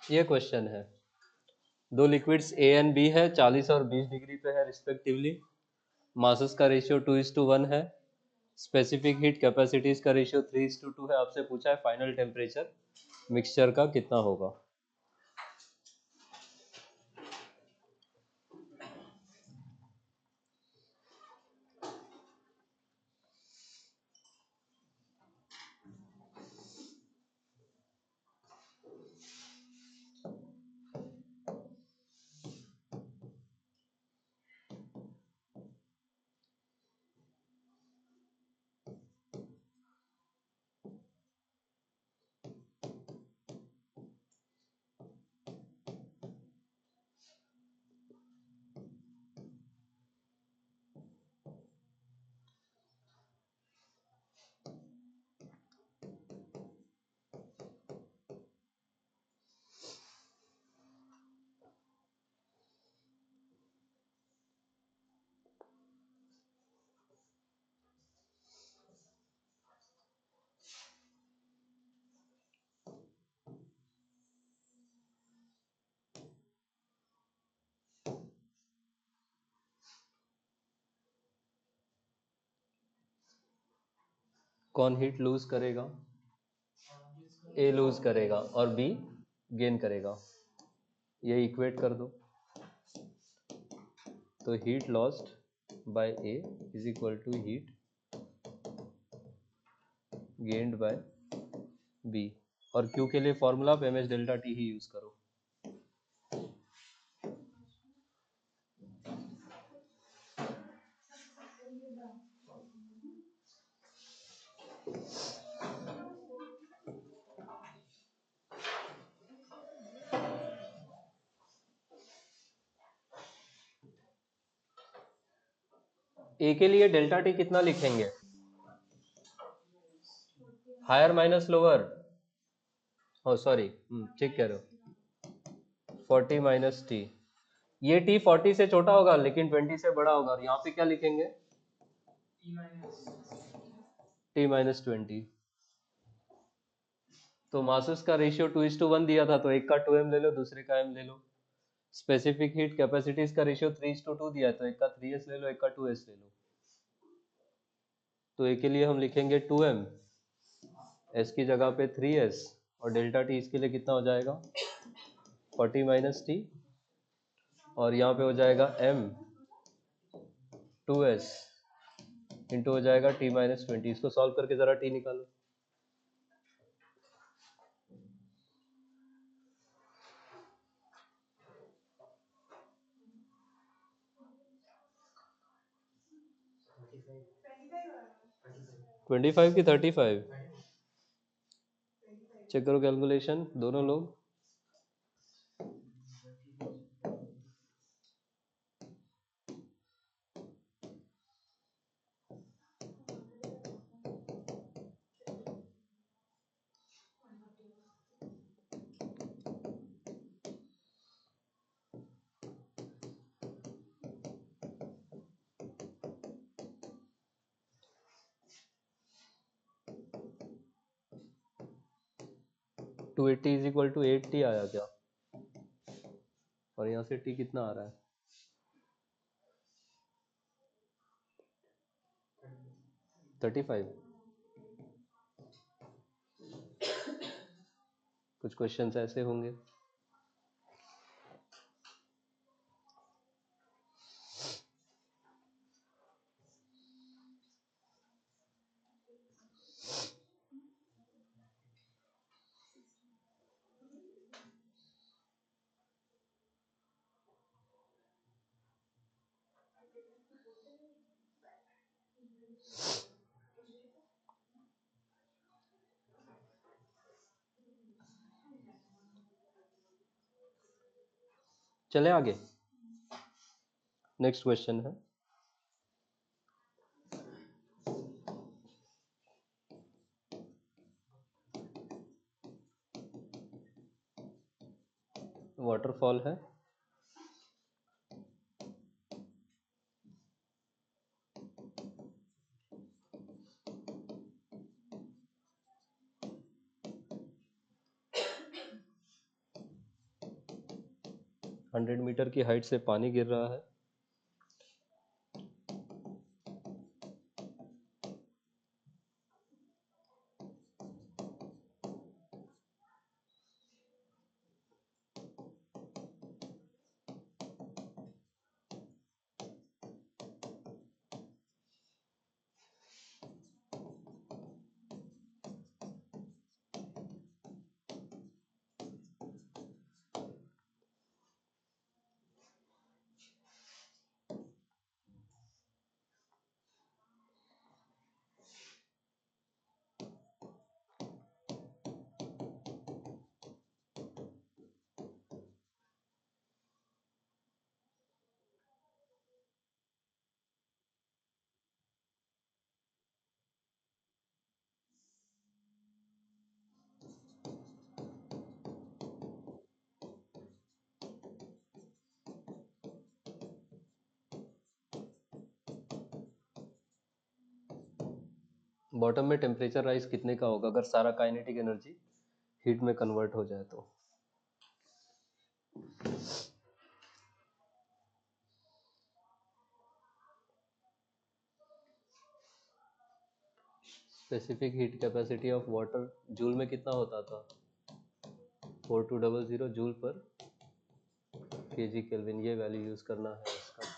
ये क्वेश्चन है, दो लिक्विड्स ए एंड बी है, 40 और 20 डिग्री पे है रिस्पेक्टिवली, मासेस का रेशियो 2:1 है, स्पेसिफिक हीट कैपेसिटीज का रेशियो 3:2 है। आपसे पूछा है फाइनल टेम्परेचर मिक्सचर का कितना होगा। कौन हीट लूज करेगा? ए लूज करेगा और बी गेन करेगा। ये इक्वेट कर दो, तो heat lost by A is equal to heat gained by B. और क्यू के लिए फॉर्मूला आप एम एच डेल्टा टी ही यूज करो। ए के लिए डेल्टा टी कितना लिखेंगे? Higher minus lower, oh sorry, ठीक कह रहे हो, 40 माइनस टी। ये टी 40 से छोटा होगा लेकिन 20 से बड़ा होगा, और यहाँ पे क्या लिखेंगे? T minus 20। तो मासेस का रेशियो 2:1 दिया था, तो एक का 2m ले लो, दूसरे का m ले लो। स्पेसिफिक हीट कैपेसिटीज का रेशियो 3:2 दिया है, तो एक का 3s ले लो, एक का 2s ले लो। तो ए के लिए हम लिखेंगे 2m, s की जगह पे 3s, और डेल्टा टी इसके लिए कितना हो जाएगा? 40 माइनस टी, और यहाँ पे हो जाएगा m 2s इंटू हो जाएगा t माइनस 20। इसको सॉल्व करके जरा t निकालो। ट्वेंटी फाइव की 35? चेक करो कैलकुलेशन दोनों लोग। 280 इज इक्वल टू 8t आया क्या? और यहाँ से t कितना आ रहा है? 35। कुछ क्वेश्चंस ऐसे होंगे। चले आगे। नेक्स्ट क्वेश्चन है, वाटरफॉल है। हंड्रेड मीटर की हाइट से पानी गिर रहा है। बॉटम में टेम्परेचर राइज कितने का होगा अगर सारा काइनेटिक एनर्जी हीट में कन्वर्ट हो जाए तो? Specific heat capacity of water joule में कितना होता था? 4200 जूल पर केजी केल्विन। ये वैल्यू यूज करना है इसका।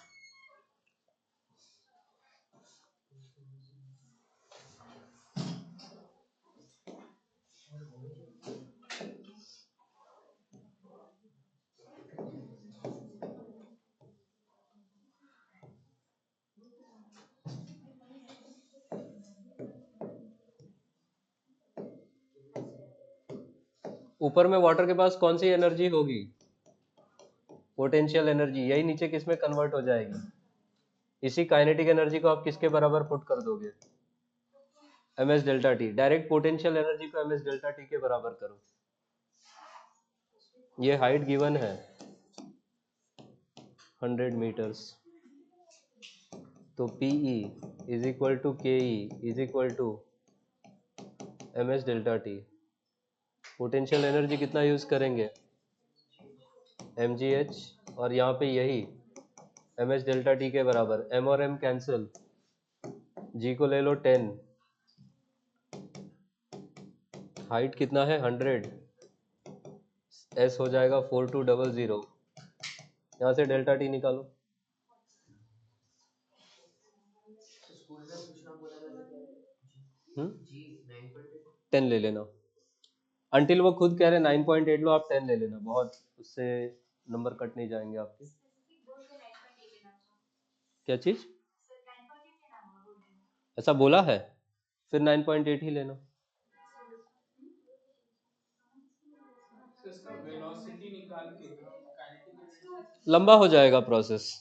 ऊपर में वाटर के पास कौन सी एनर्जी होगी? Potential energy. यही नीचे किस में कन्वर्ट हो जाएगी? इसी काइनेटिक एनर्जी को आप किसके बराबर पुट कर दोगे? M S delta T. Direct potential energy को एम एस डेल्टा टी के बराबर करो। ये हाइट गिवन है 100 मीटर्स, तो PE is equal to KE is equal to M S delta T. Potential energy कितना यूज करेंगे? mgh, और यहाँ पे यही एम एस डेल्टा टी के बराबर। m और m कैंसिल, g को ले लो 10, हाइट कितना है 100, s हो जाएगा 4200। यहाँ से डेल्टा टी निकालो। हम्म, 10 ले लेना। अंटिल वो खुद कह रहे 9.8 लो, आप 10 ले लेना, बहुत उससे नंबर कट नहीं जाएंगे आपके। क्या चीज? ऐसा बोला है? फिर 9.8 ही लेना। लंबा हो जाएगा प्रोसेस।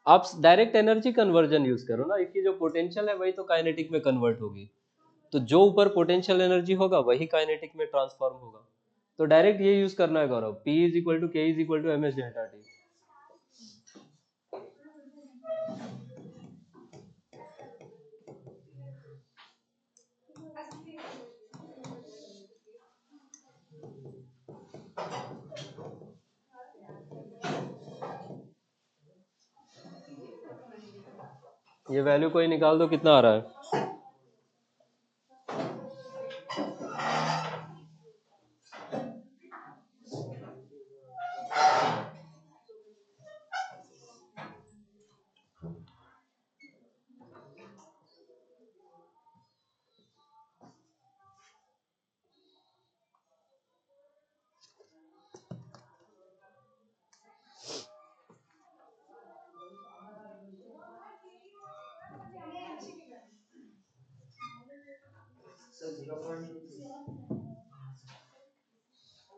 आप डायरेक्ट एनर्जी कन्वर्जन यूज करो ना, इसकी जो पोटेंशियल है वही तो काइनेटिक में कन्वर्ट होगी। तो जो ऊपर पोटेंशियल एनर्जी होगा वही काइनेटिक में ट्रांसफॉर्म होगा। तो डायरेक्ट ये यूज करना है Gaurav, P is equal to K is equal to M S delta T. ये वैल्यू कोई निकाल दो, कितना आ रहा है?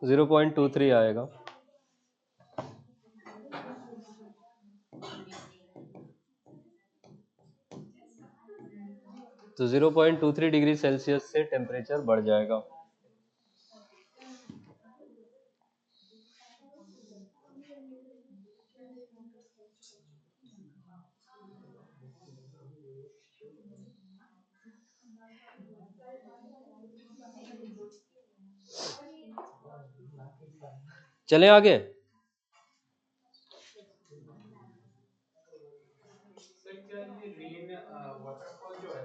0.23 आएगा। तो 0.23 डिग्री सेल्सियस से टेम्परेचर बढ़ जाएगा। चले आगे। सर क्या ये रेन वाटरफॉल जो है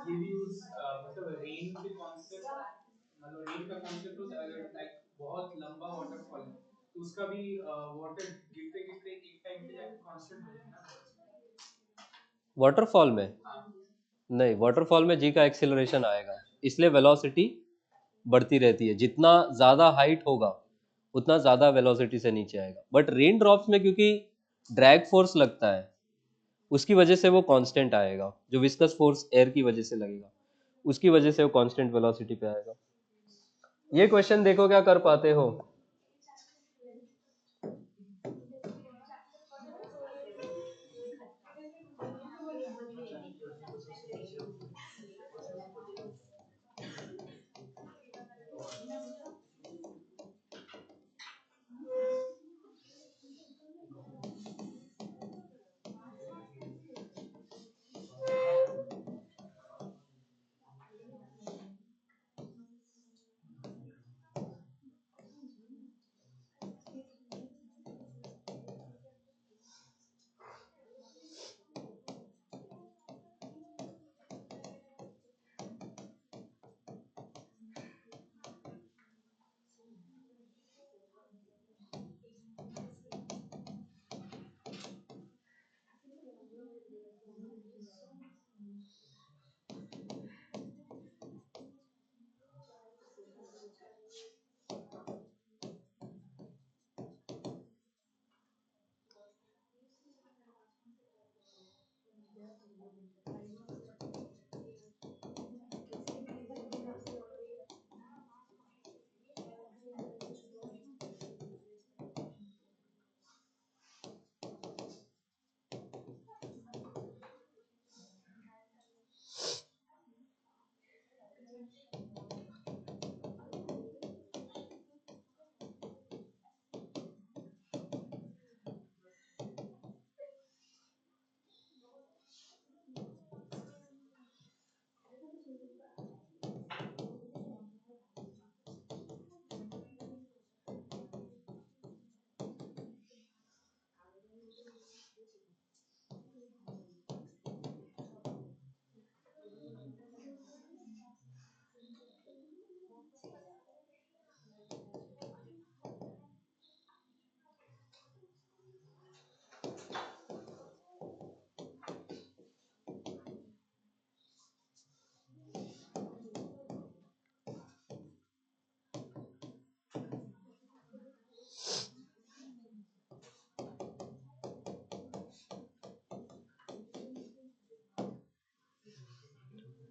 ये भी उस मतलब रेन के कॉन्सेप्ट मतलब रेन का कॉन्सेप्ट होता है अगर लाइक बहुत लंबा वाटरफॉल है तो उसका भी वाटर गिरते गिरते एक टाइम पे जाके कांस्टेंट हो जाएगा ना। वाटरफॉल में हाँ नहीं, वाटरफॉल में जी का एक्सेलरेशन आएगा, इसलिए वेलोसिटी बढ़ती रहती है। जितना ज्यादा हाइट होगा उतना ज्यादा वेलोसिटी से नीचे आएगा। बट रेन ड्रॉप्स में क्योंकि ड्रैग फोर्स लगता है उसकी वजह से वो कांस्टेंट आएगा। जो विस्कस फोर्स एयर की वजह से लगेगा उसकी वजह से वो कांस्टेंट वेलोसिटी पे आएगा। ये क्वेश्चन देखो क्या कर पाते हो।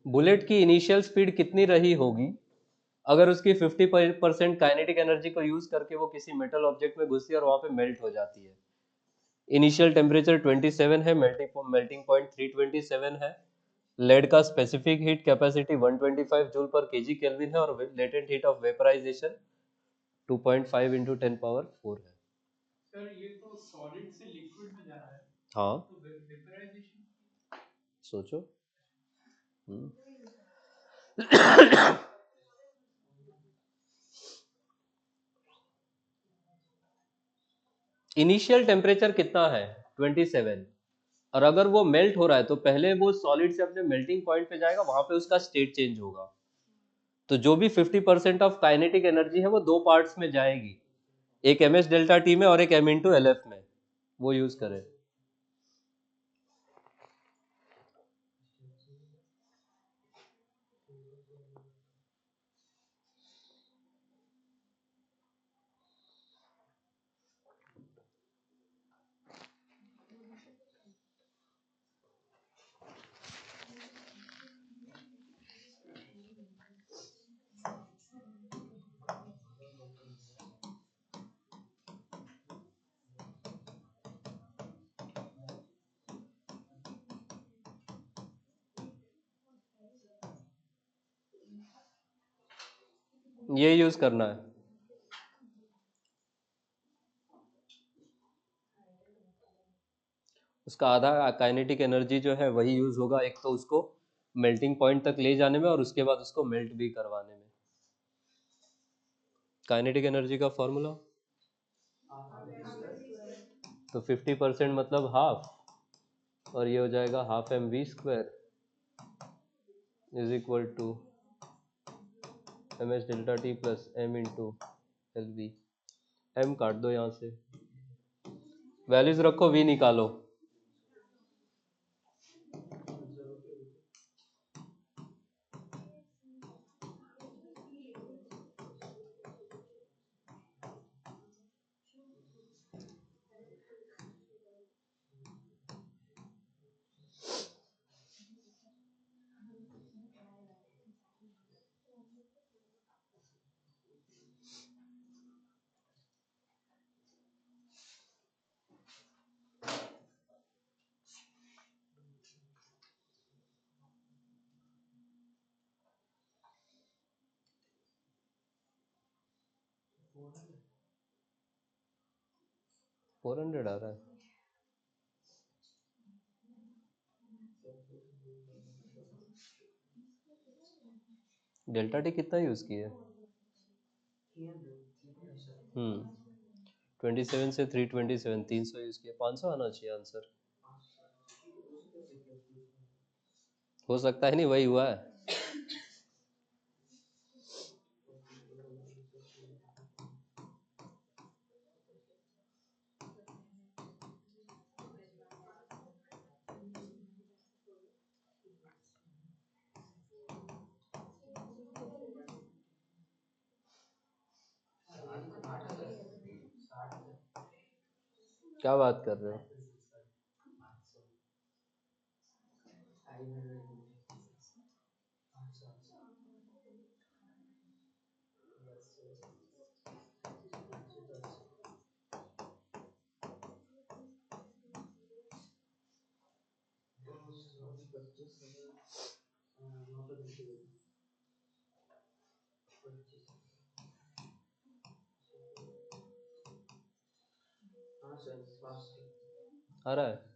बुलेट की इनिशियल स्पीड कितनी रही होगी अगर उसकी 50% काइनेटिक एनर्जी को यूज करके वो किसी मेटल ऑब्जेक्ट में घुसती है और वहां पे मेल्ट हो जाती है। इनिशियल टेम्परेचर 27 है, मेल्टिंग मेल्टिंग पॉइंट 327 है। लेड का specific heat capacity 125 joule per KG kelvin है और latent heat of vaporisation 2.5 into 10 power 4 है। सर ये तो सॉलिड से लिक्विड में जा रहा है हाँ, तो वेपराइजेशन सोचो। इनिशियल टेम्परेचर कितना है 27, और अगर वो मेल्ट हो रहा है तो पहले वो सॉलिड से अपने मेल्टिंग पॉइंट पे जाएगा, वहां पे उसका स्टेट चेंज होगा। तो जो भी 50% ऑफ काइनेटिक एनर्जी है वो दो पार्ट्स में जाएगी, एक एम एस डेल्टा टी में और एक एम इंटू एल एफ में। वो यूज करें। ये यूज करना है। उसका आधा काइनेटिक एनर्जी जो है वही यूज होगा, एक तो उसको मेल्टिंग पॉइंट तक ले जाने में और उसके बाद उसको मेल्ट भी करवाने में। काइनेटिक एनर्जी का फॉर्मूला तो 50% मतलब हाफ, और ये हो जाएगा half M V square is equal to M H delta T plus M into L V. M काट दो यहाँ से, वैल्यूज रखो, वी निकालो। फोर हंड्रेड आ रहा है। डेल्टा टी कितना यूज किया? 27 से 327, 300 यूज किया, 500 आना चाहिए आंसर। हो सकता है नहीं, वही हुआ है। क्या बात कर रहे हो? आ रहा है।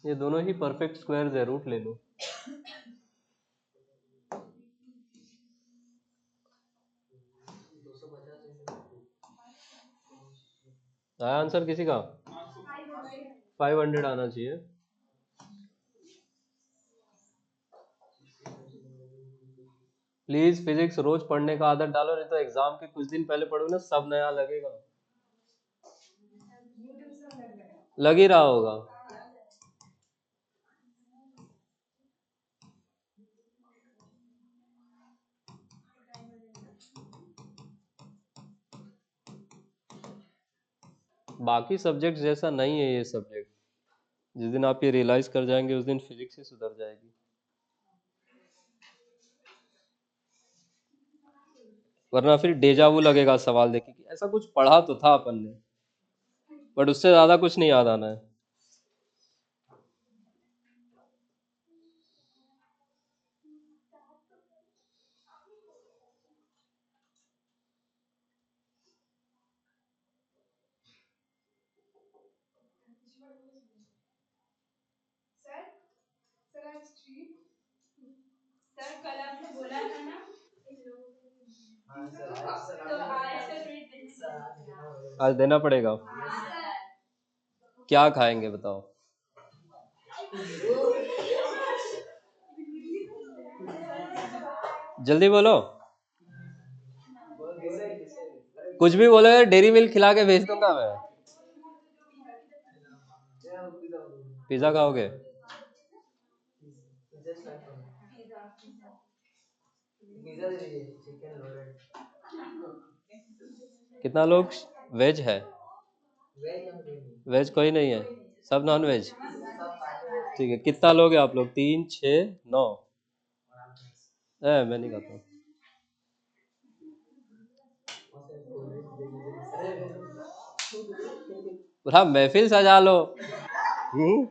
ये दोनों ही परफेक्ट स्क्वायर्स है, रूट ले लो। आया आंसर किसी का? 500 आना चाहिए। प्लीज फिजिक्स रोज पढ़ने का आदत डालो, नहीं तो एग्जाम के कुछ दिन पहले पढ़ोगे ना, सब नया लगेगा। लग ही रहा होगा। बाकी सब्जेक्ट जैसा नहीं है ये सब्जेक्ट। जिस दिन आप ये रियलाइज कर जाएंगे उस दिन फिजिक्स ही सुधर जाएगी। वरना फिर डेजावू लगेगा सवाल देख के कि ऐसा कुछ पढ़ा तो था अपन ने, बट उससे ज्यादा कुछ नहीं याद आना है। सर सर आज ट्रीट सर कल आपने बोला था ना तो आज का ट्रीट आज देना पड़ेगा। क्या खाएंगे बताओ? जल्दी बोलो। कुछ भी बोलो, डेरी मिल्क खिला के भेज दूंगा मैं। पिज्जा खाओगे? कितना लोग वेज है? वेज कोई नहीं है, सब नॉन वेज। ठीक है, कितना लोग हैं आप लोग? 3, 6, 9। मैं नहीं खाता हूँ। हाँ, महफिल सजा लो। हम्म?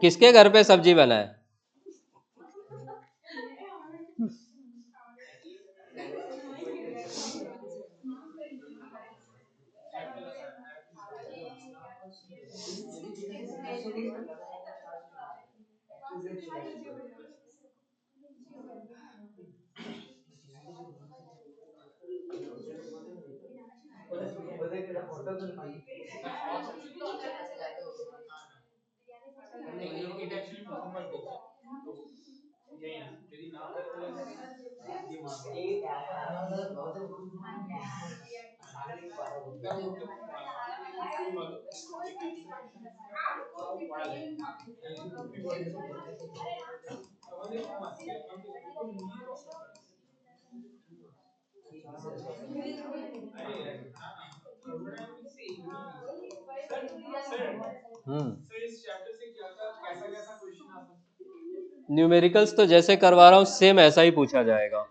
किसके घर पे सब्जी बना है? it actually प्रथम बार देखा तो यही है ना, यदि नाम अलग है ये मान लो क्या बोलते हो स्कूल वालों पढ़ा जाए समझ रहे हो मत तो मुझे अरे हाँ थर्मोडायनामिक्स से एक भी सर इस चैप्टर से क्या क्या कैसा कैसा क्वेश्चन आ सकता है? न्यूमेरिकल्स तो जैसे करवा रहा हूँ सेम ऐसा ही पूछा जाएगा।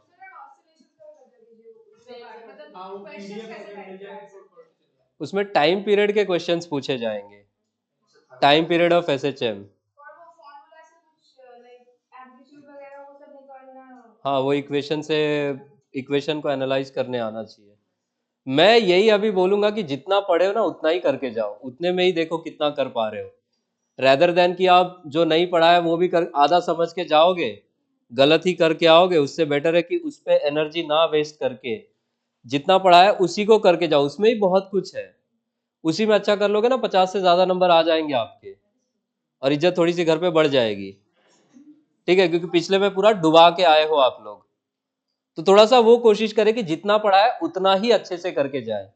हाँ वो पीडीएफ अगर मिल जाएगा तो पता चलेगा। उसमें टाइम पीरियड के क्वेश्चंस पूछे जाएंगे, टाइम पीरियड ऑफ एसएचएम। और वो फॉर्मूला से कुछ लाइक एम्पलीट्यूड वगैरह वो सब निकालना। हाँ, वो इक्वेशन से, इक्वेशन को एनालाइज करने आना चाहिए। मैं यही अभी बोलूंगा कि जितना पढ़े हो ना उतना ही करके जाओ, उतने में ही देखो कितना कर पा रहे हो। रेदर देन कि आप जो नहीं पढ़ा है वो भी कर आधा समझ के जाओगे, गलत ही करके आओगे, उससे बेटर है कि उस पर एनर्जी ना वेस्ट करके जितना पढ़ा है उसी को करके जाओ, उसमें ही बहुत कुछ है। उसी में अच्छा कर लोगे ना, 50 से ज्यादा नंबर आ जाएंगे आपके, और इज्जत थोड़ी सी घर पे बढ़ जाएगी। ठीक है, क्योंकि पिछले में पूरा डुबा के आए हो आप लोग, तो थोड़ा सा वो कोशिश करें कि जितना पढ़ा है उतना ही अच्छे से करके जाए।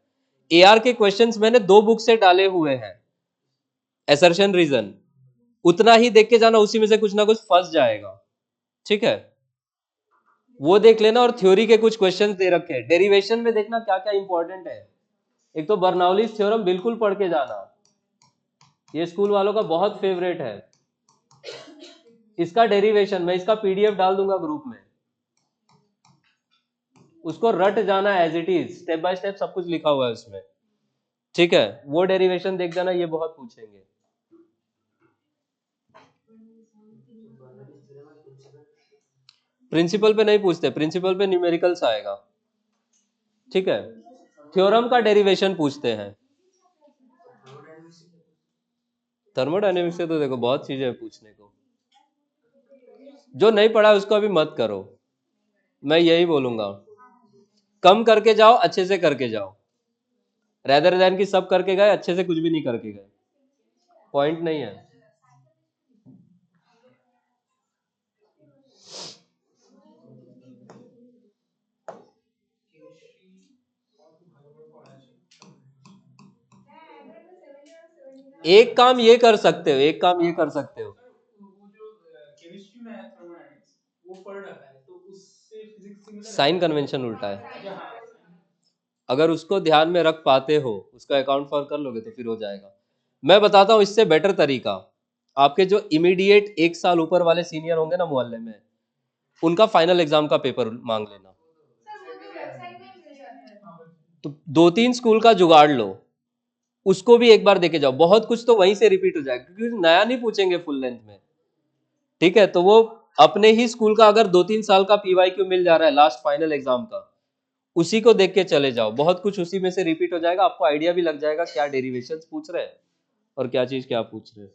एआर के क्वेश्चंस मैंने 2 बुक से डाले हुए हैं, असर्शन रीजन, उतना ही देख के जाना, उसी में से कुछ ना कुछ फंस जाएगा। ठीक है, वो देख लेना। और थ्योरी के कुछ क्वेश्चंस दे रखे हैं, डेरिवेशन में देखना क्या क्या इंपॉर्टेंट है। एक तो बर्नौलीज थ्योरम बिल्कुल पढ़ के जाना, ये स्कूल वालों का बहुत फेवरेट है। इसका डेरिवेशन मैं इसका पीडीएफ डाल दूंगा ग्रुप में, उसको रट जाना as it is, step by step सब कुछ लिखा हुआ है उसमें। ठीक है, वो डेरिवेशन देख जाना, ये बहुत पूछेंगे। प्रिंसिपल पे नहीं पूछते, प्रिंसिपल पे न्यूमेरिकल्स आएगा। ठीक है, थ्योरम का डेरिवेशन पूछते हैं। थर्मोडायनेमिक्स से तो देखो बहुत चीजें हैं पूछने को, जो नहीं पढ़ा उसको अभी मत करो, मैं यही बोलूंगा। कम करके जाओ, अच्छे से करके जाओ, रेदर देन कि सब करके गए अच्छे से कुछ भी नहीं करके गए, पॉइंट नहीं है। एक काम ये कर सकते हो, एक काम ये कर सकते हो, वो जो केमिस्ट्री में है थर्मोडायनामिक्स वो पढ़ रखा है तो उससे फिजिक्स सिमिलर है। साइन कन्वेंशन उल्टा है, अच्छा हाँ अगर उसको ध्यान में रख पाते हो, उसका अकाउंट फॉर कर लोगे तो फिर हो जाएगा। मैं बताता हूँ इससे बेटर तरीका, आपके जो इमीडिएट 1 साल ऊपर वाले सीनियर होंगे ना मोहल्ले में, उनका फाइनल एग्जाम का पेपर मांग लेना। सर वो तो वेबसाइट में मिल जाता है। तो 2-3 स्कूल का जुगाड़ लो, उसको भी एक बार देके जाओ, बहुत कुछ तो वहीं से रिपीट हो जाएगा, क्योंकि नया नहीं पूछेंगे फुल लेंथ में। ठीक है, तो वो अपने ही स्कूल का अगर 2-3 साल का पीवाईक्यू मिल जा रहा है लास्ट फाइनल एग्जाम का, उसी को देख के चले जाओ, बहुत कुछ उसी में से रिपीट हो जाएगा, आपको आइडिया भी लग जाएगा क्या डेरिवेशंस पूछ रहे हैं और क्या चीज क्या पूछ रहे हैं।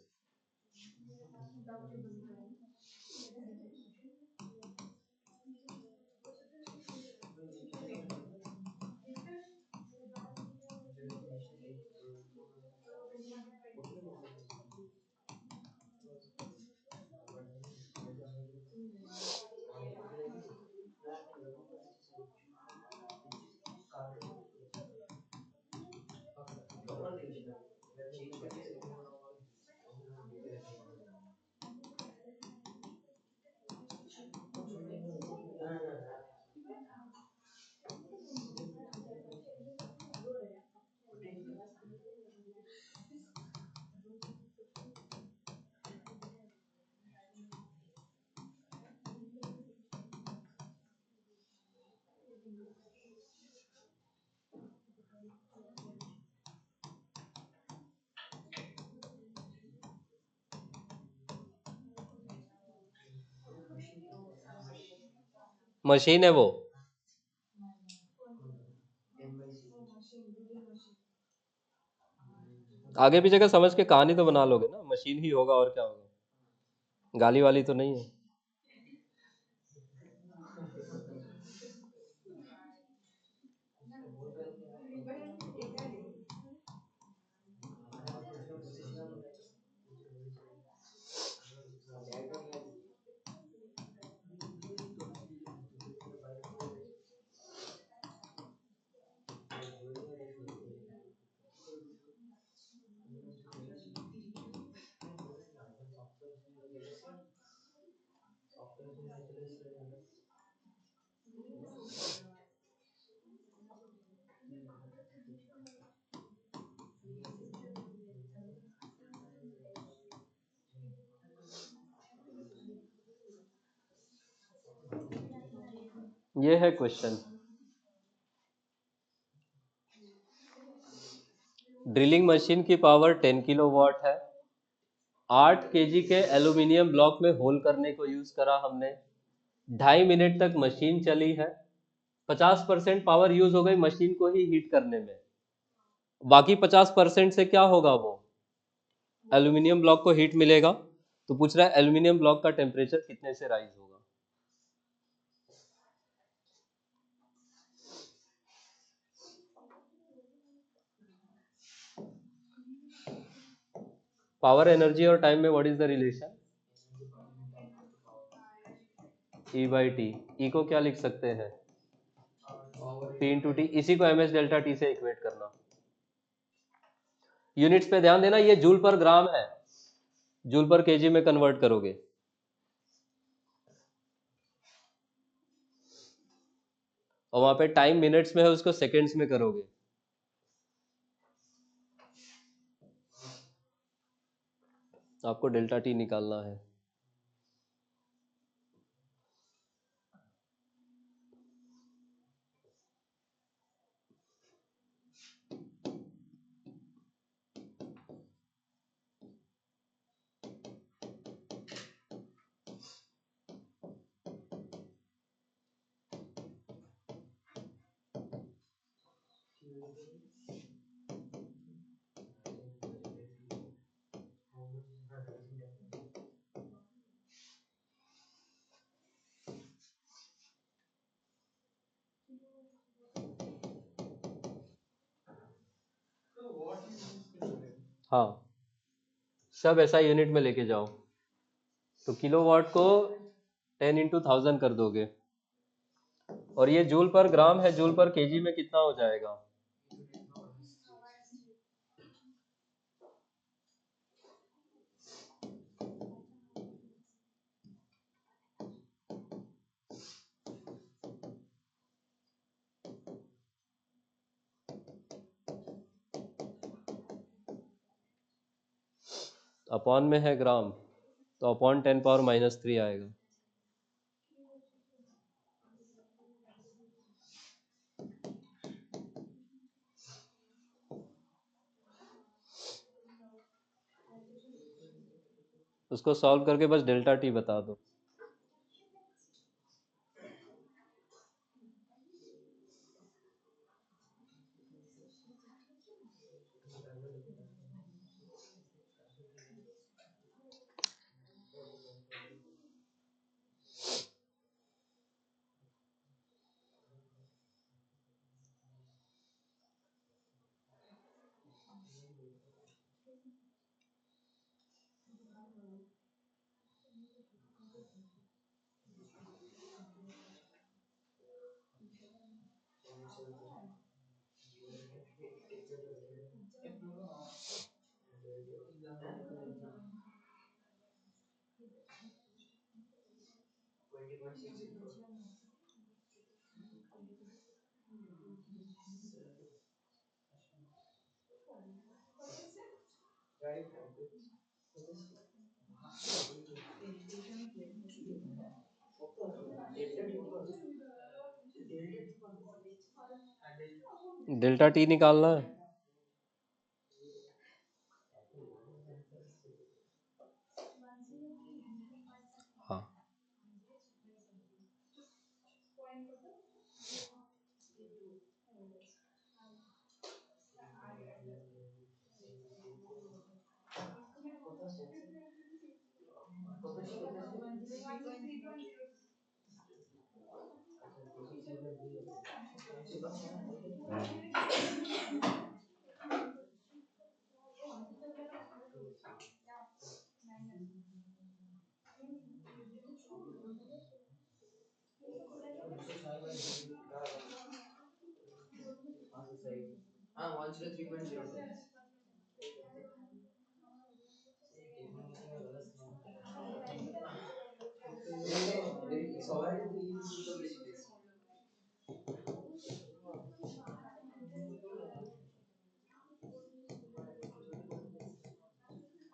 मशीन है वो। आगे पीछे का समझ के कहानी तो बना लोगे ना, मशीन ही होगा और क्या होगा, गाली वाली तो नहीं है। ये है क्वेश्चन। ड्रिलिंग मशीन की पावर 10 किलोवाट है। 8 केजी के एल्यूमिनियम ब्लॉक में होल करने को यूज करा हमने। 2.5 मिनट तक मशीन चली है। 50% पावर यूज हो गई मशीन को ही हीट करने में। बाकी 50% से क्या होगा, वो एल्यूमिनियम ब्लॉक को हीट मिलेगा। तो पूछ रहा है एल्यूमिनियम ब्लॉक का टेम्परेचर कितने से राइज होगा। पावर एनर्जी और टाइम में what is the relation? E by T. E को क्या लिख सकते हैं? P into T. इसी को एम एस डेल्टा टी से इक्वेट करना। यूनिट्स पे ध्यान देना, ये जूल पर ग्राम है, जूल पर केजी में कन्वर्ट करोगे। और वहां पे टाइम मिनट्स में है, उसको सेकेंड्स में करोगे। आपको डेल्टा टी निकालना है। तो वॉट में यूज करोगे? हाँ, सब ऐसा यूनिट में लेके जाओ। तो किलोवाट को 10 into 1000 कर दोगे। और ये जूल पर ग्राम है, जूल पर केजी में कितना हो जाएगा? अपॉन में है ग्राम, तो अपॉन 10⁻³ आएगा। उसको सॉल्व करके बस डेल्टा टी बता दो। डेल्टा टी निकालना है। हाँ,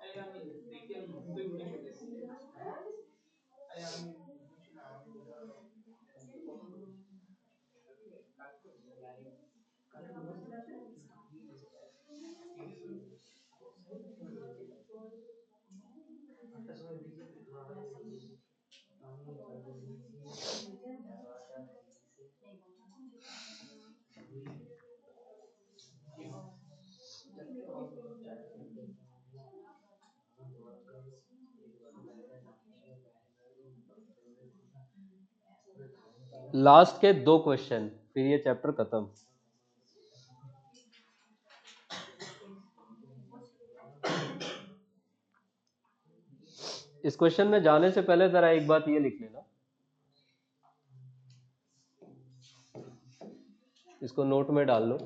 আরে আমি দেখি আমি ঘুম থেকে উঠে চলে এসেছি আরে আমি বুঝছিলাম আমি लास्ट के 2 क्वेश्चन, फिर ये चैप्टर खत्म। इस क्वेश्चन में जाने से पहले जरा एक बात ये लिख लेना, इसको नोट में डाल लो।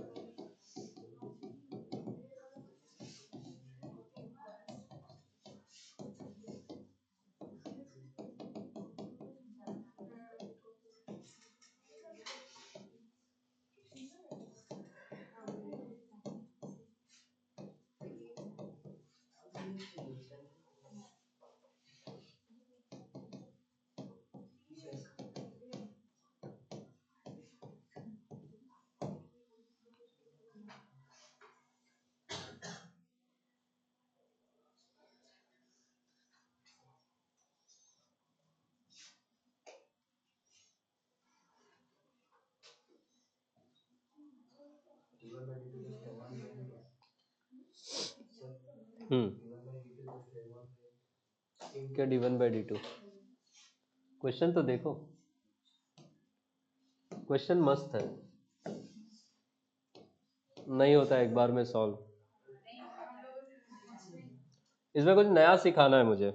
क्या d1/d2? क्वेश्चन तो देखो, क्वेश्चन मस्त है, नहीं होता एक बार में सॉल्व। इसमें कुछ नया सिखाना है मुझे।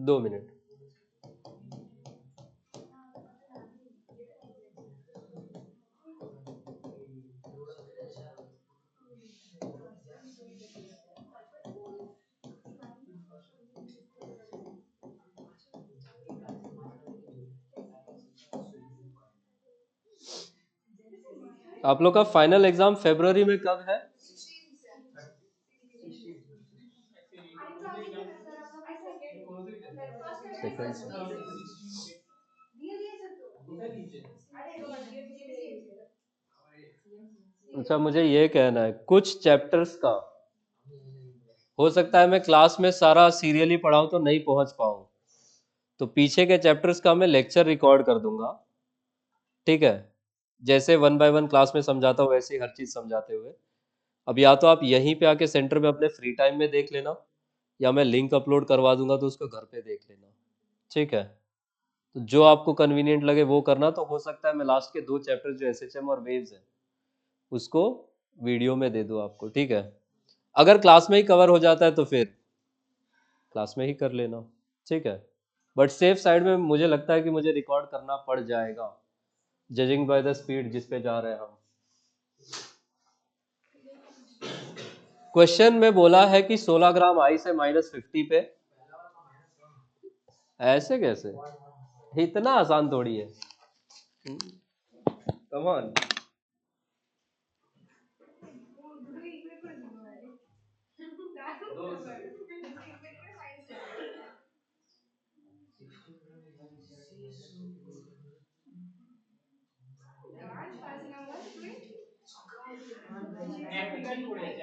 दो मिनट। आप लोग का फाइनल एग्जाम फरवरी में कब है? सेकंड से। अच्छा, मुझे ये कहना है, कुछ चैप्टर्स का हो सकता है मैं क्लास में सारा सीरियली पढ़ाऊं तो नहीं पहुंच पाऊं, तो पीछे के चैप्टर्स का मैं लेक्चर रिकॉर्ड कर दूंगा, ठीक है? जैसे 1 बाय 1 क्लास में समझाता हूँ वैसे ही हर चीज समझाते हुए। अब या तो आप यहीं पे आके सेंटर में अपने फ्री टाइम में देख लेना, या मैं लिंक अपलोड करवा दूंगा तो उसको घर पे देख लेना, ठीक है? तो जो आपको कन्वीनियंट लगे वो करना। तो हो सकता है मैं लास्ट के 2 चैप्टर जो एसएचएम और वेव्स है उसको वीडियो में दे दूं आपको, ठीक है? अगर क्लास में ही कवर हो जाता है तो फिर क्लास में ही कर लेना, ठीक है? बट सेफ साइड में मुझे लगता है कि मुझे रिकॉर्ड करना पड़ जाएगा, जजिंग बाय द स्पीड जिस पे जा रहे हैं हम। क्वेश्चन में बोला है कि 16 ग्राम आई से -50 पे, ऐसे कैसे? इतना आसान थोड़ी है। Come on. ठिकाणी पडायचे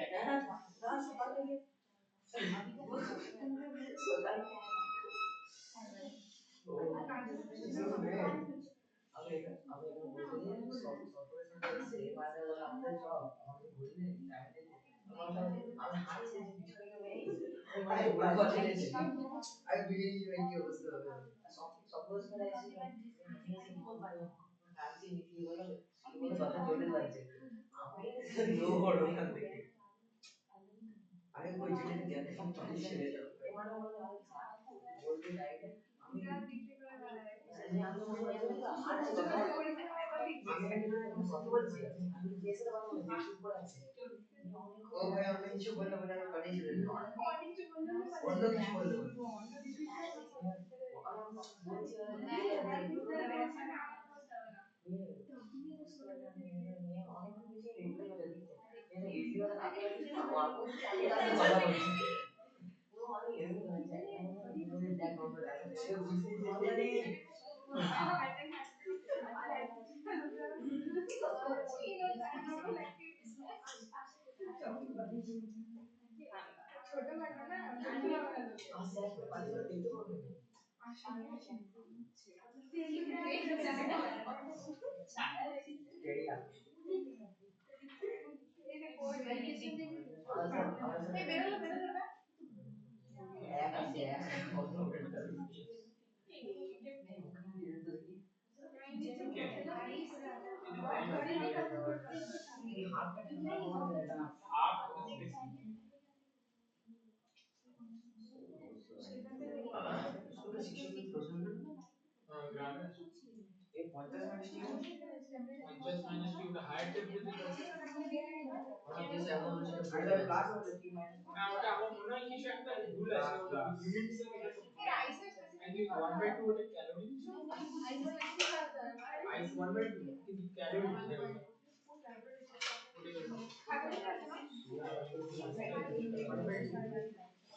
হায়ার টেম্পারেচার ওটা আমার মনে হয় কিছু একটা ভুল আছে ওটা ইউনিট আই থিংক 1/2 ওটা ক্যালোরি আইস 1/2 কিন্তু ক্যালোরি হ্যাঁ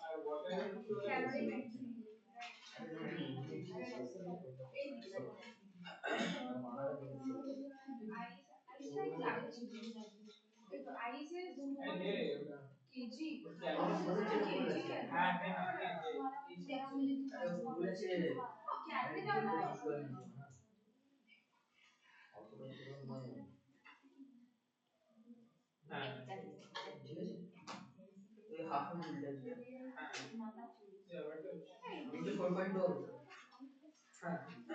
আর ওয়াটারের কি দে রে ওটা ক্যালোরি হ্যাঁ হ্যাঁ না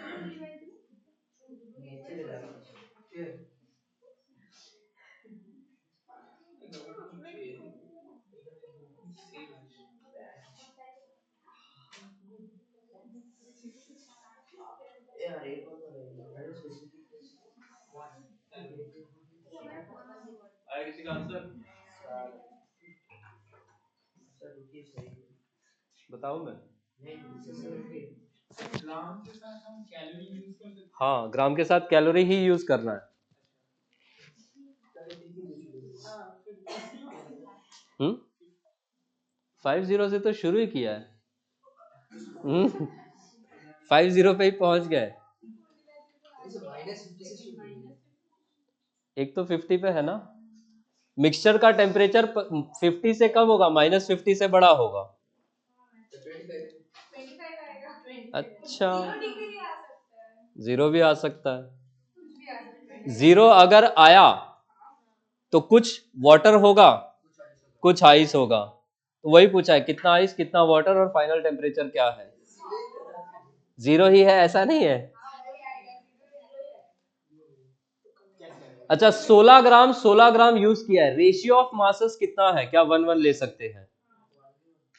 आया किसी का आंसर? बताऊं मैं? ग्राम के साथ हम कैलोरी यूज कर सकते हाँ, ग्राम के साथ कैलोरी ही यूज करना है। हम्म 50 से तो शुरू ही किया है। 50 पे ही पहुंच गए। एक तो 50 पे है ना। मिक्सचर का टेम्परेचर 50 से कम होगा, -50 से बड़ा होगा। अच्छा, 0 भी आ सकता है। 0 अगर आया तो कुछ वाटर होगा, कुछ आइस होगा। तो वही पूछा है, कितना आइस कितना वाटर और फाइनल टेम्परेचर क्या है। 0 ही है, ऐसा नहीं है। अच्छा, 16 ग्राम यूज किया है। रेशियो ऑफ मासेस कितना है, क्या 1:1 ले सकते हैं?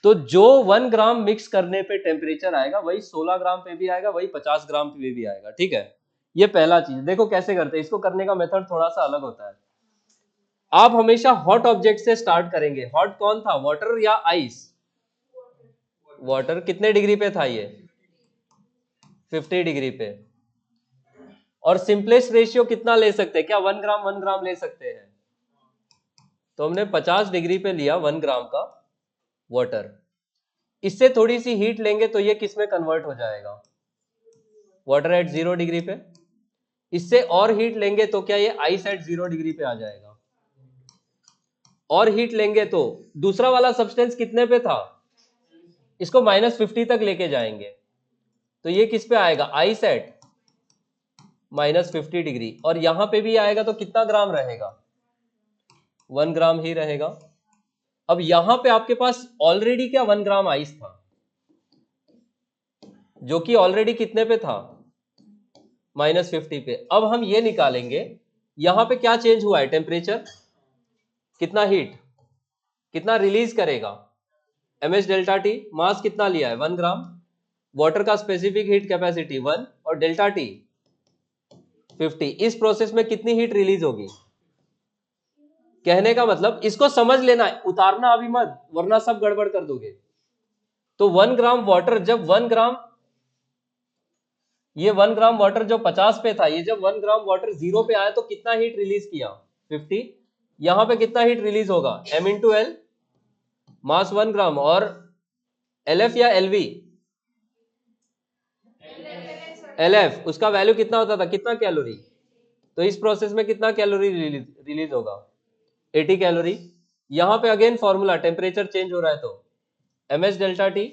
तो जो 1 ग्राम मिक्स करने पे टेम्परेचर आएगा वही 16 ग्राम पे भी आएगा, वही 50 ग्राम पे भी आएगा। ठीक है, ये पहला चीज। देखो कैसे करते हैं इसको, करने का मेथड थोड़ा सा अलग होता है। आप हमेशा हॉट ऑब्जेक्ट से स्टार्ट करेंगे। हॉट कौन था, वाटर या आइस? वाटर। कितने डिग्री पे था ये? 50 डिग्री पे। और सिंपलेस्ट रेशियो कितना ले सकते हैं? क्या 1 ग्राम ले सकते हैं? तो हमने 50 डिग्री पे लिया 1 ग्राम का वाटर। इससे थोड़ी सी हीट लेंगे तो ये किस में कन्वर्ट हो जाएगा? वाटर एट 0 डिग्री पे। इससे और हीट लेंगे तो क्या ये आइस एट 0 डिग्री पे आ जाएगा? और हीट लेंगे तो दूसरा वाला सब्सटेंस कितने पे था? इसको -50 तक लेके जाएंगे तो ये किस पे आएगा? Ice eight -50 degree. और यहां पे भी आएगा तो कितना ग्राम रहेगा? 1 ग्राम ही रहेगा। अब यहां पे आपके पास ऑलरेडी क्या 1 ग्राम आइस था, जो कि ऑलरेडी कितने पे था? -50 पे। अब हम ये निकालेंगे यहां पे क्या चेंज हुआ है? टेम्परेचर। कितना हीट, कितना रिलीज करेगा? mh delta T. मास कितना लिया है? 1 ग्राम। वाटर का स्पेसिफिक हीट कैपेसिटी 1 और डेल्टा टी 50। इस प्रोसेस में कितनी हीट रिलीज होगी? कहने का मतलब इसको समझ लेना है, उतारना अभी मत वरना सब गड़बड़ कर दोगे। तो 1 ग्राम वाटर जब 1 ग्राम, ये 1 ग्राम वाटर जो 50 पे था, ये जब 1 ग्राम वाटर 0 पे आया तो कितना हीट रिलीज किया? 50। यहां पे कितना हीट रिलीज होगा? m इंटू एल, मास 1 ग्राम। और LF या LV? LF। उसका वैल्यू कितना होता था? कितना कैलोरी? तो इस प्रोसेस में कितना कैलोरी रिलीज होगा? 80 कैलोरी। यहां पे अगेन फॉर्मूला, टेम्परेचर चेंज हो रहा है तो mh डेल्टा टी।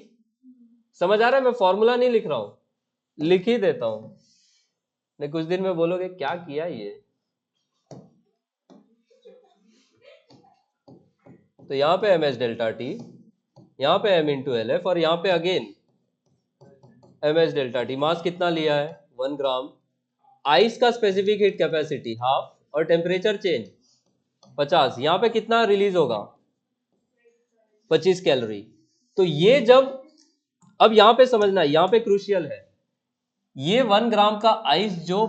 समझ आ रहा है? मैं फॉर्मूला नहीं लिख रहा हूं, लिख ही देता हूं, नहीं कुछ दिन में बोलोगे क्या किया ये। तो यहाँ पे mh डेल्टा टी, यहाँ पे m इंटू एल एफ, और यहाँ पे अगेन mh डेल्टा टी। मास कितना लिया है? 1 ग्राम। आइस का स्पेसिफिक हीट कैपेसिटी हाफ, और टेम्परेचर चेंज 50। यहाँ पे कितना रिलीज होगा? 25 कैलोरी। तो ये जब, अब यहाँ पे समझना, यहाँ पे क्रूशियल है, ये 1 ग्राम का आइस जो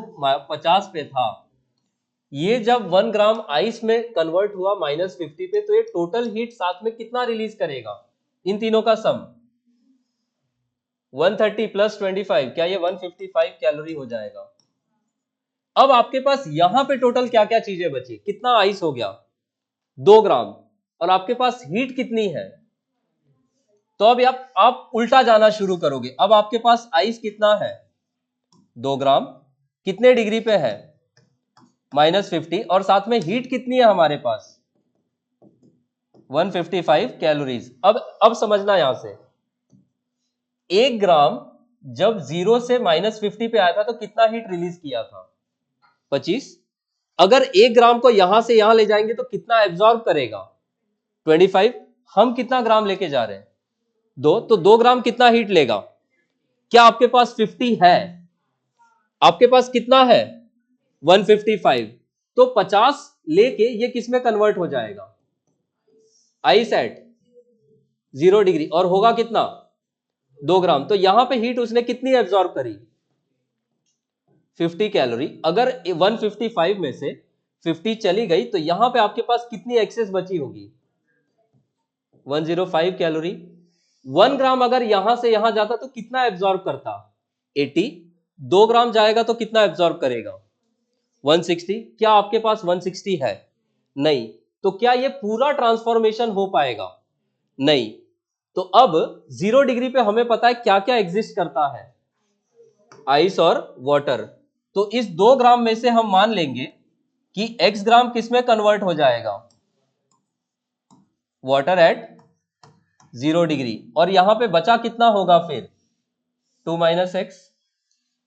50 पे था, ये जब 1 ग्राम आइस में कन्वर्ट हुआ -50 पे, तो ये टोटल हीट साथ में कितना रिलीज करेगा? इन तीनों का सम 130 + 25, क्या ये 155 कैलोरी हो जाएगा? अब आपके पास यहां पे टोटल क्या क्या चीजें बची? कितना आइस हो गया? 2 ग्राम। और आपके पास हीट कितनी है? तो अब आप उल्टा जाना शुरू करोगे। अब आपके पास आइस कितना है? 2 ग्राम। कितने डिग्री पे है? -50। और साथ में हीट कितनी है हमारे पास? 155 कैलोरीज। अब समझना, यहां से 1 ग्राम जब 0 से -50 पे आया था तो कितना हीट रिलीज किया था? 25। अगर 1 ग्राम को यहां से यहां ले जाएंगे तो कितना एब्जॉर्ब करेगा? 25। हम कितना ग्राम लेके जा रहे हैं? 2। तो 2 ग्राम कितना हीट लेगा? क्या आपके पास 50 है? आपके पास कितना है? 155। तो 50 लेके ये किस में कन्वर्ट हो जाएगा? Ice eight 0 degree. और होगा कितना? 2 ग्राम। तो यहां पे हीट उसने कितनी एब्जॉर्ब करी? 50 कैलोरी। अगर 155 में से 50 चली गई तो यहां पे आपके पास कितनी एक्सेस बची होगी? 105 कैलोरी। 1 ग्राम अगर यहां से यहां जाता तो कितना एब्जॉर्ब करता? 80। 2 ग्राम जाएगा तो कितना एब्जॉर्ब करेगा? 160। क्या आपके पास 160 है? नहीं। तो क्या ये पूरा ट्रांसफॉर्मेशन हो पाएगा? नहीं। तो अब 0 डिग्री पे हमें पता है क्या क्या एग्जिस्ट करता है? आइस और वाटर। तो इस 2 ग्राम में से हम मान लेंगे कि x ग्राम किस में कन्वर्ट हो जाएगा? Water at 0 degree. और यहां पे बचा कितना होगा फिर? 2 - x।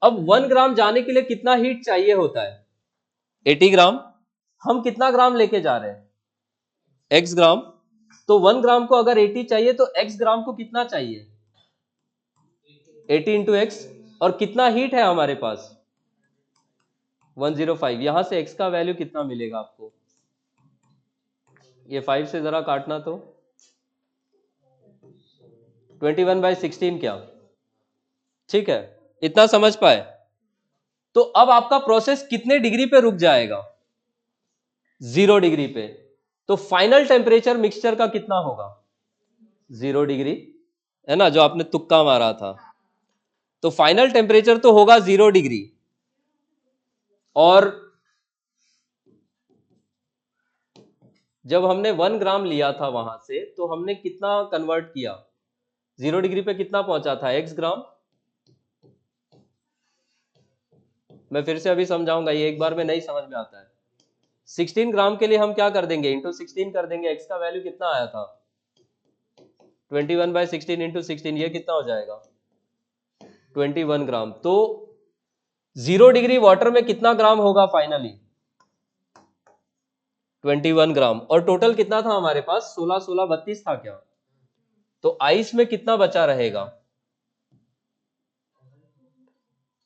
अब 1 ग्राम जाने के लिए कितना हीट चाहिए होता है? 80 ग्राम। हम कितना ग्राम लेके जा रहे हैं? x ग्राम। तो 1 ग्राम को अगर 80 चाहिए तो x ग्राम को कितना चाहिए? 80 इंटू x। और कितना हीट है हमारे पास? 105। यहां से x का वैल्यू कितना मिलेगा आपको? ये 5 से जरा काटना तो 21/16 क्या? ठीक है, इतना समझ पाए? तो अब आपका प्रोसेस कितने डिग्री पे रुक जाएगा? 0 डिग्री पे। तो फाइनल टेम्परेचर मिक्सचर का कितना होगा? 0 डिग्री, है ना, जो आपने तुक्का मारा था। तो फाइनल टेम्परेचर तो होगा 0 डिग्री, और जब हमने 1 ग्राम लिया था वहां से तो हमने कितना कन्वर्ट किया, 0 डिग्री पे कितना पहुंचा था, x ग्राम। मैं फिर से अभी समझाऊंगा, ये एक बार में नहीं समझ में आता है। 16 ग्राम के लिए हम क्या कर देंगे, इंटू 16 कर देंगे, x का वैल्यू कितना आया था 21/16 इंटू 16, ये कितना हो जाएगा 21 ग्राम। तो 0 डिग्री वाटर में कितना ग्राम होगा फाइनली 21 ग्राम, और टोटल कितना था हमारे पास 16 16 32 था क्या, तो आइस में कितना बचा रहेगा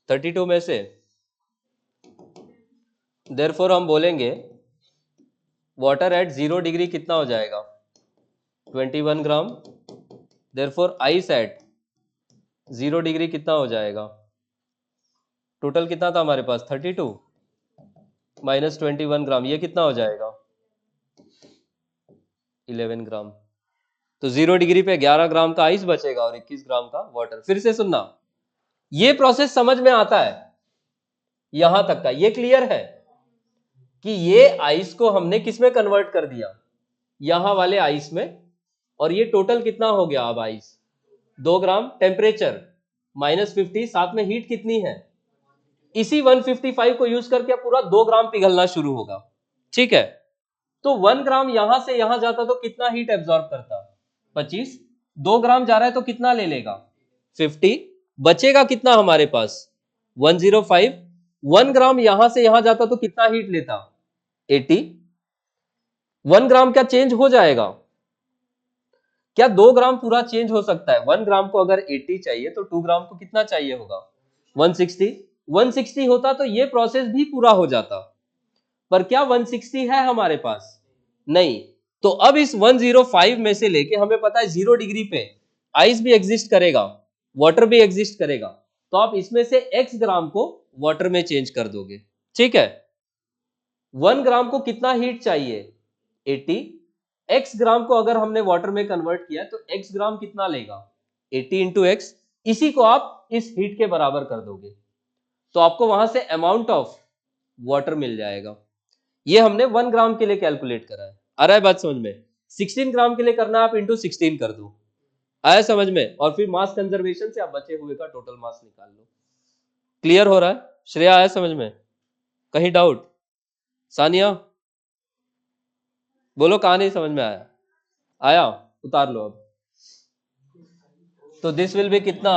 32 में से। देयरफॉर हम बोलेंगे वाटर एट 0 डिग्री कितना हो जाएगा 21 ग्राम, देयरफॉर आइस एट 0 डिग्री कितना हो जाएगा, टोटल कितना था हमारे पास 32 माइनस 21 ग्राम, ये कितना हो जाएगा 11 ग्राम। तो 0 डिग्री पे 11 ग्राम का आइस बचेगा और 21 ग्राम का वाटर। फिर से सुनना, ये प्रोसेस समझ में आता है, यहां तक का ये क्लियर है कि ये आइस को हमने किस में कन्वर्ट कर दिया, यहां वाले आइस में, और ये टोटल कितना हो गया अब आइस 2 ग्राम, टेम्परेचर -50, साथ में हीट कितनी है, इसी 155 को यूज करके पूरा 2 ग्राम पिघलना शुरू होगा। ठीक है, तो 1 ग्राम यहां से यहां जाता तो कितना हीट एब्जॉर्ब करता 25, 2 ग्राम जा रहा है तो कितना ले लेगा 50, बचेगा कितना हमारे पास 105। 1 ग्राम यहां से यहां जाता तो कितना हीट लेता 80, 1 ग्राम क्या चेंज हो जाएगा, क्या 2 ग्राम पूरा चेंज हो सकता है, 1 ग्राम को अगर 80 चाहिए तो 2 ग्राम को कितना चाहिए होगा 160, 160 होता तो ये प्रोसेस भी पूरा हो जाता, पर क्या 160 है हमारे पास, नहीं। तो अब इस 105 में से लेके हमें पता है 0 डिग्री पे आइस भी एग्जिस्ट करेगा, वाटर भी एग्जिस्ट करेगा, तो आप इसमें से x ग्राम को वाटर में चेंज कर दोगे। ठीक है, 1 ग्राम को कितना हीट चाहिए 80, x ग्राम को अगर हमने वाटर में कन्वर्ट किया तो x ग्राम कितना लेगा 80 इंटू एक्स, इसी को आप इस हीट के बराबर कर दोगे, तो आपको वहां से अमाउंट ऑफ वाटर मिल जाएगा। ये हमने 1 ग्राम के लिए कैलकुलेट करा है, आ रहा है बात समझ में। 16 ग्राम के लिए करना है, आप इंटू 16 कर दो, आया समझ में, और फिर मास कंजर्वेशन से आप बचे हुए का टोटल मास निकाल लो। क्लियर हो रहा है श्रेया, आया समझ में, कहीं डाउट, सानिया बोलो कहां नहीं समझ में आया, आया उतार लो अब। तो दिस विल बी कितना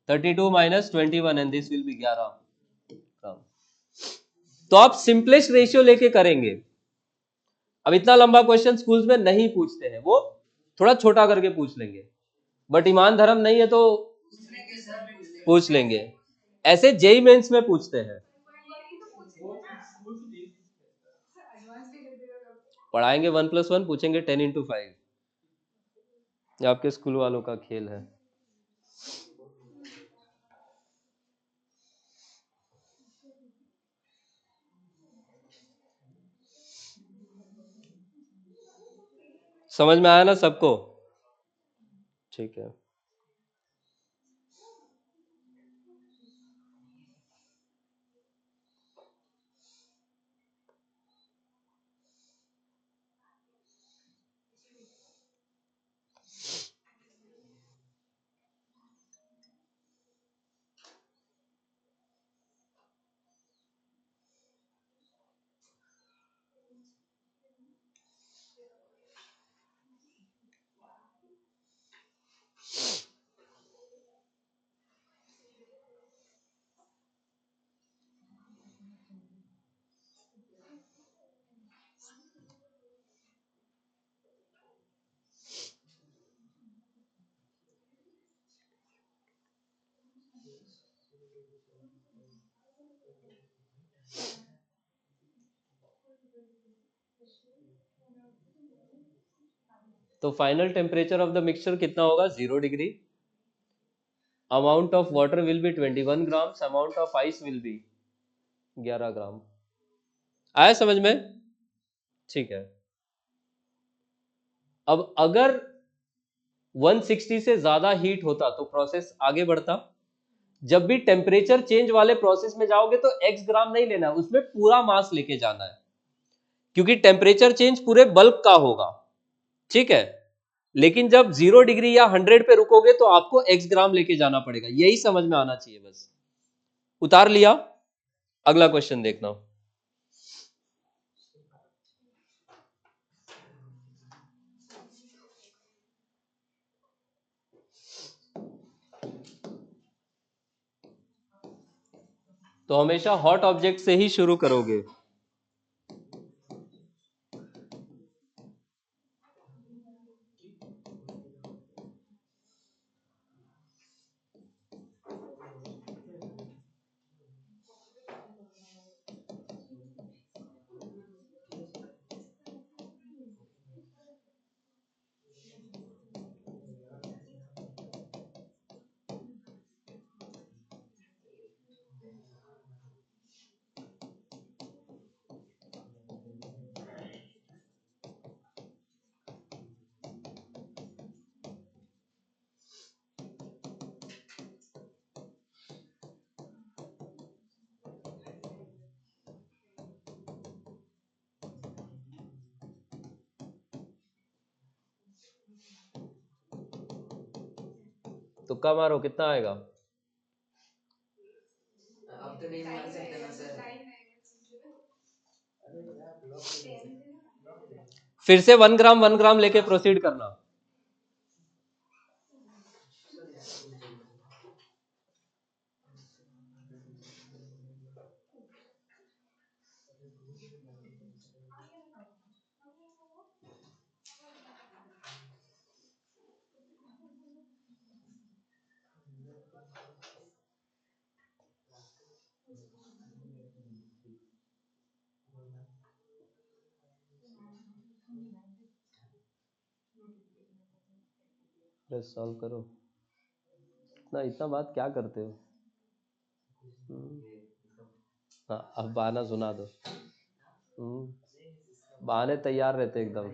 32 minus 21 and this will be 11 ग्राम। तो आप सिंपलेस्ट रेशियो लेके करेंगे। अब इतना लंबा क्वेश्चन स्कूल्स में नहीं पूछते हैं, वो थोड़ा छोटा करके पूछ लेंगे, बट ईमान धर्म नहीं है तो पूछ लेंगे, ऐसे जेई मेंस में पूछते हैं। एडवांस भी कर देगा कभी। पढ़ाएंगे 1+1, पूछेंगे 10 इंटू 5, ये आपके स्कूल वालों का खेल है। समझ में आया ना सबको, ठीक है। तो final temperature of the mixture कितना होगा 0 degree, amount of water will be 21 grams, amount of ice will be 11 ग्राम। आया समझ में, ठीक है। अब अगर 160 से ज्यादा हीट होता तो प्रोसेस आगे बढ़ता। जब भी टेम्परेचर चेंज वाले प्रोसेस में जाओगे तो एक्स ग्राम नहीं लेना, उसमें पूरा मास लेके जाना है, क्योंकि टेम्परेचर चेंज पूरे बल्क का होगा, ठीक है। लेकिन जब 0 डिग्री या 100 पे रुकोगे तो आपको एक्स ग्राम लेके जाना पड़ेगा, यही समझ में आना चाहिए बस। उतार लिया, अगला क्वेश्चन देखना। तो हमेशा हॉट ऑब्जेक्ट से ही शुरू करोगे। तुक्का मारो, कितना आएगा? अब तो नहीं मार सकते ना सर। फिर से 1 ग्राम लेके प्रोसीड करना। सॉल्व करो। इतना बात क्या करते हो? हाँ, अब बहाना सुना दो। बहाने तैयार रहते एकदम।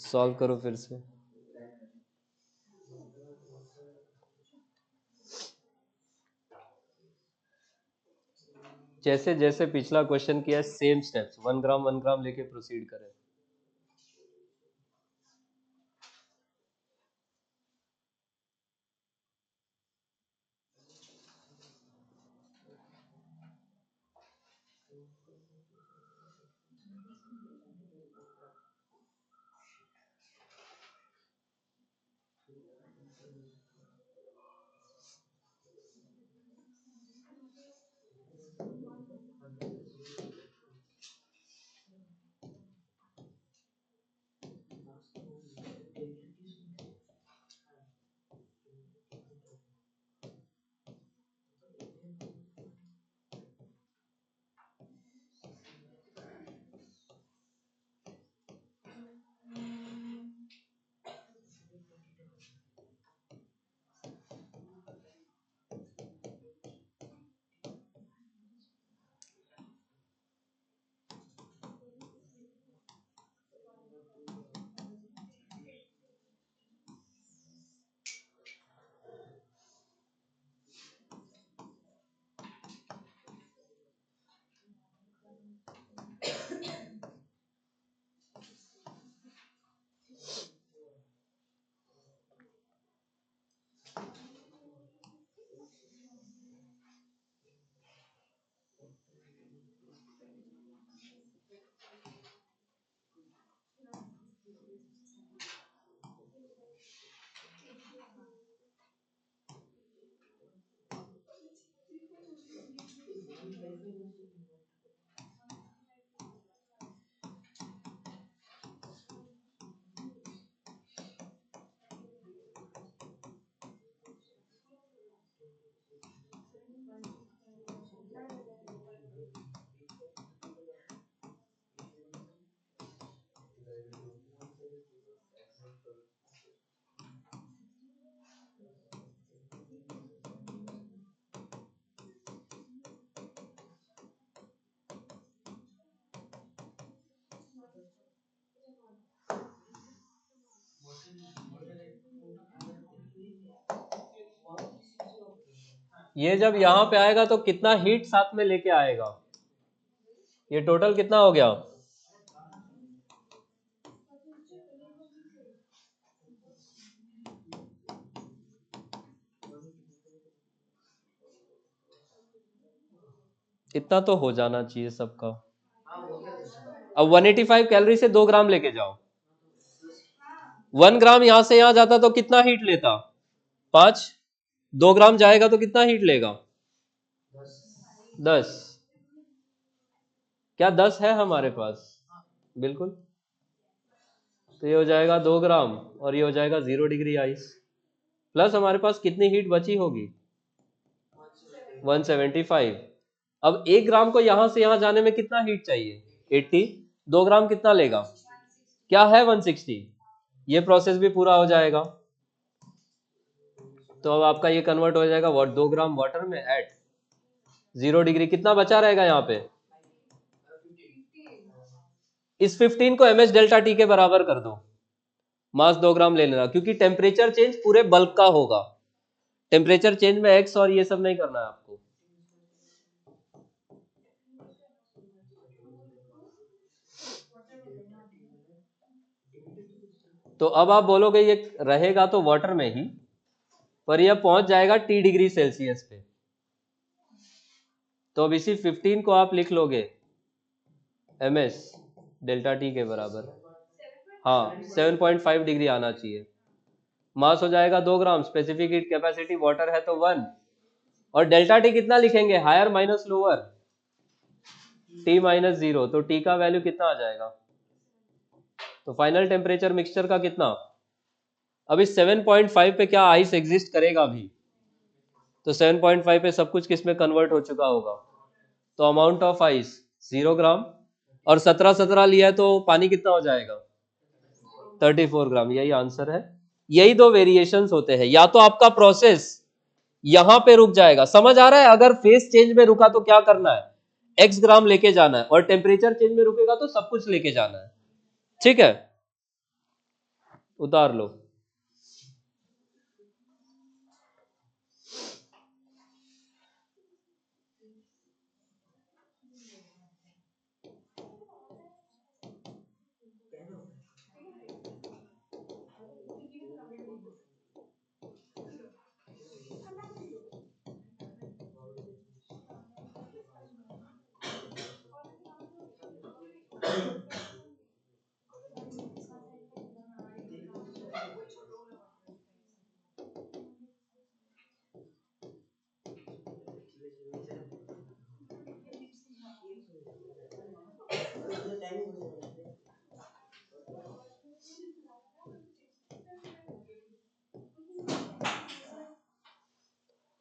सॉल्व करो फिर से। जैसे जैसे पिछला क्वेश्चन किया, सेम स्टेप्स, 1 ग्राम लेके प्रोसीड करें। ये जब यहाँ पे आएगा तो कितना हीट साथ में लेके आएगा, ये टोटल कितना हो गया? इतना तो हो जाना चाहिए सबका। अब 185 कैलोरी से 2 ग्राम लेके जाओ, 1 ग्राम यहां से यहां जाता तो कितना हीट लेता? 5। 2 ग्राम जाएगा तो कितना हीट लेगा? 10। क्या 10 है हमारे पास? बिल्कुल। तो ये हो जाएगा 2 ग्राम और ये हो जाएगा 0 डिग्री आइस, प्लस हमारे पास कितनी हीट बची होगी? 175। अब 1 ग्राम को यहां से यहां जाने में कितना हीट चाहिए? 80। 2 ग्राम कितना लेगा? क्या है? 160। ये प्रोसेस भी पूरा हो जाएगा तो अब आपका ये कन्वर्ट हो जाएगा 2 ग्राम वाटर में एट 0 डिग्री। कितना बचा रहेगा यहाँ पे? इस 15 को mh डेल्टा टी के बराबर कर दो, मास 2 ग्राम ले लेना, क्योंकि टेम्परेचर चेंज पूरे बल्क का होगा, टेम्परेचर चेंज में एक्स और ये सब नहीं करना है आपको। तो अब आप बोलोगे ये रहेगा तो वाटर में ही, पर यह पहुंच जाएगा T डिग्री सेल्सियस पे। तो अब इसी 15 को आप लिख लोगे mh डेल्टा टी के बराबर, हाँ 7.5 डिग्री आना चाहिए। मास हो जाएगा 2 gram, specific heat capacity water है तो 1, और डेल्टा टी कितना लिखेंगे? Higher minus lower, T minus 0, तो T का वैल्यू कितना आ जाएगा? तो फाइनल टेम्परेचर मिक्सचर का कितना? अब इस 7.5 पे क्या आइस एग्जिस्ट करेगा भी? तो 7.5 पे सब कुछ किस में कन्वर्ट हो चुका होगा? तो अमाउंट ऑफ आइस 0 ग्राम, और 17 लिया है तो पानी कितना हो जाएगा? 34 ग्राम। यही आंसर है। यही दो वेरिएशंस होते हैं, या तो आपका प्रोसेस यहां पे रुक जाएगा, समझ आ रहा है? अगर फेस चेंज में रुका तो क्या करना है? x ग्राम लेके जाना है, और टेम्परेचर चेंज में रुकेगा तो सब कुछ लेके जाना है। ठीक है, उतार लो।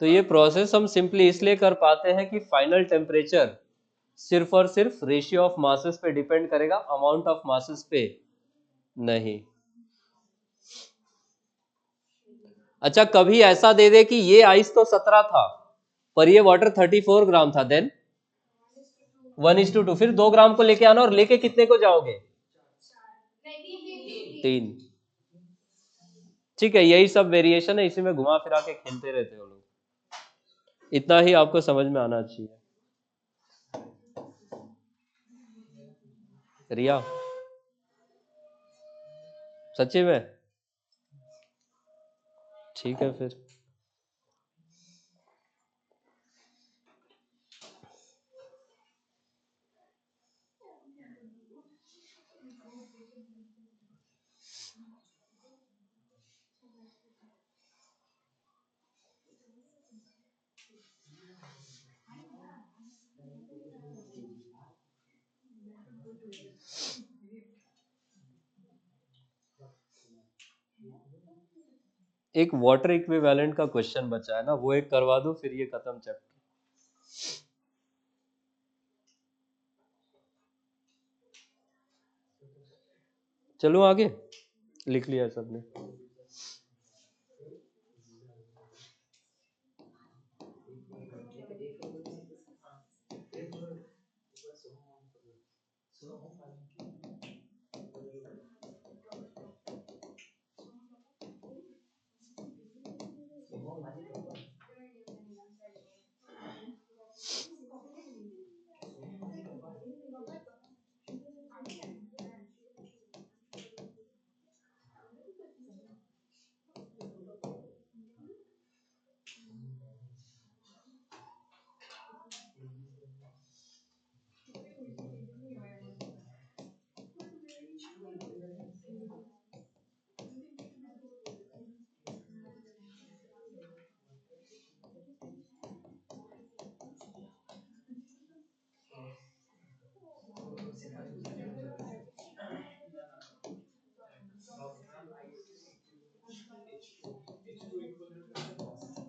तो ये प्रोसेस हम सिंपली इसलिए कर पाते हैं कि फाइनल टेम्परेचर सिर्फ और सिर्फ रेशियो ऑफ मासेस पे डिपेंड करेगा, अमाउंट ऑफ मासेस पे नहीं। अच्छा, कभी ऐसा दे दे कि ये आइस तो 17 था पर ये वाटर 34 ग्राम था, देन 1:2, फिर 2 ग्राम को लेके आना, और लेके कितने को जाओगे? 3। ठीक है, यही सब वेरिएशन है, इसी में घुमा फिरा के खेलते रहते हो लोग। इतना ही आपको समझ में आना चाहिए। रिया, सच्ची में? ठीक है फिर। एक वाटर इक्विवेलेंट का क्वेश्चन बचा है ना, वो एक करवा दो, फिर ये खत्म चैप्टर। चलो आगे, लिख लिया सबने।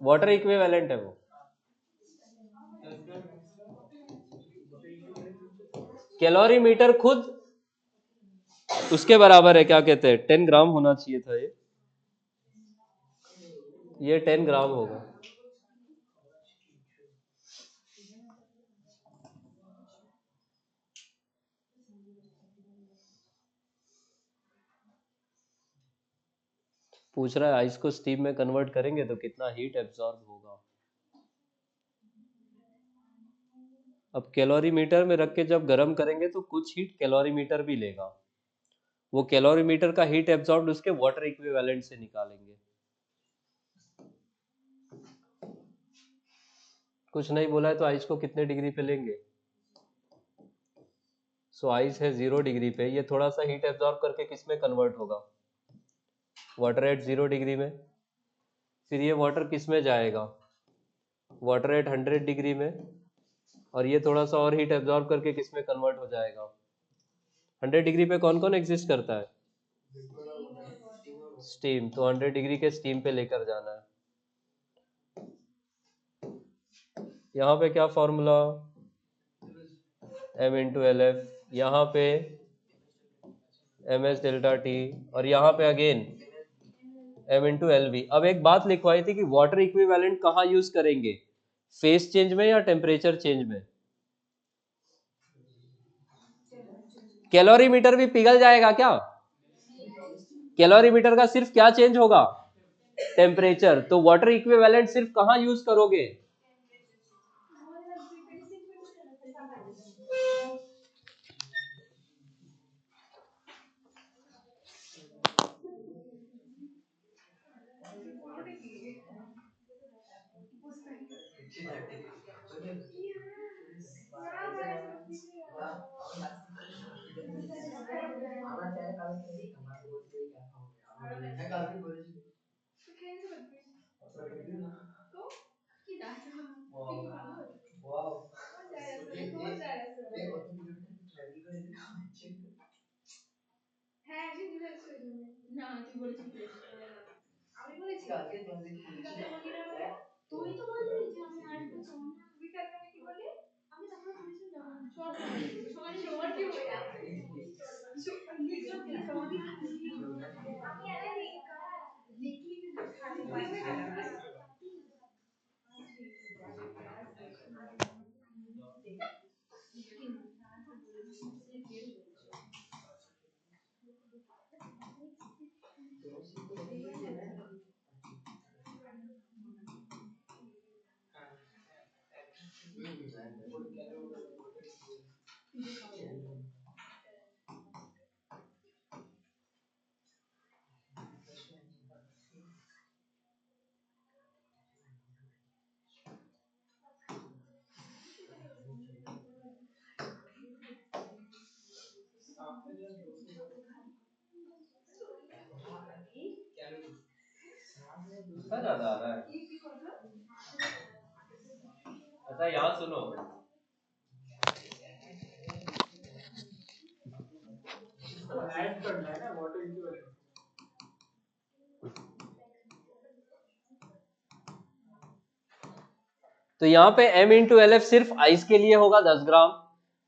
वाटर इक्विवेलेंट है वो। कैलोरीमीटर खुद उसके बराबर है, क्या कहते हैं, 10 ग्राम होना चाहिए था ये 10 ग्राम होगा। पूछ रहा है आइस को स्टीम में कन्वर्ट करेंगे तो कितना हीट एब्जॉर्ब होगा। अब कैलोरीमीटर में रख के जब गर्म करेंगे तो कुछ हीट कैलोरीमीटर भी लेगा, वो कैलोरीमीटर का हीट एब्जॉर्ब उसके वाटर इक्विवेलेंट से निकालेंगे। कुछ नहीं बोला है तो आइस को कितने डिग्री पे लेंगे। सो आइस है 0 डिग्री पे, ये थोड़ा सा हीट एब्जॉर्ब करके किस में कन्वर्ट होगा, वाटर एट 0 डिग्री में। फिर ये वाटर किस में जाएगा, वाटर एट 100 डिग्री में, और ये थोड़ा सा और हीट एब्जॉर्ब करके किस में कन्वर्ट हो जाएगा। 100 डिग्री पे कौन कौन एग्जिस्ट करता है, स्टीम, तो 100 डिग्री के स्टीम पे लेकर जाना है। यहाँ पे क्या formula, m into L F, यहाँ पे एम एस डेल्टा टी, और यहाँ पे again m into L we. अब एक बात लिखवाई थी कि वाटर इक्विवेलेंट कहाँ यूज करेंगे, फेस चेंज में या टेम्परेचर चेंज में। कैलोरीमीटर भी पिघल जाएगा क्या, कैलोरीमीटर का सिर्फ क्या चेंज होगा, टेम्परेचर। तो वाटर इक्विवेलेंट सिर्फ कहाँ यूज करोगे, হ্যাঁ সেদিন আসছে ওই জন্য না তুই বলেছিলি আমি বলেছি কালকে তোমাদের কি বললি না আমাকে তুই তো বললি যে আমি আসবো তুই কালকে আমি কি বলি আমি তখন বলেছিলাম যখন চট সকালে চট কি বলে আমি আরে লিখি খালি कितना ज्यादा आ रहा है। अच्छा यहाँ सुनो, ऐड करना है ना वाटर इक्विवेलेंट। तो यहाँ पे m इंटू एल एफ सिर्फ आइस के लिए होगा 10 ग्राम,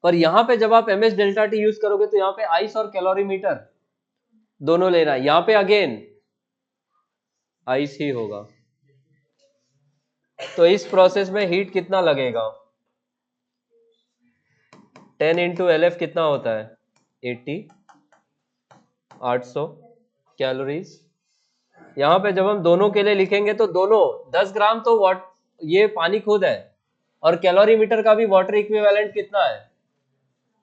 पर यहाँ पे जब आप M S delta T use करोगे तो यहाँ पे आइस और कैलोरीमीटर दोनों लेना है, यहाँ पे अगेन आइस ही होगा। तो इस प्रोसेस में हीट कितना लगेगा, 10 इंटू एल एफ कितना होता है 80, 800 कैलोरीज, यहाँ पे जब हम दोनों के लिए लिखेंगे तो दोनों 10 ग्राम तो ये पानी खुद है, और कैलोरीमीटर का भी वाटर इक्विवेलेंट कितना है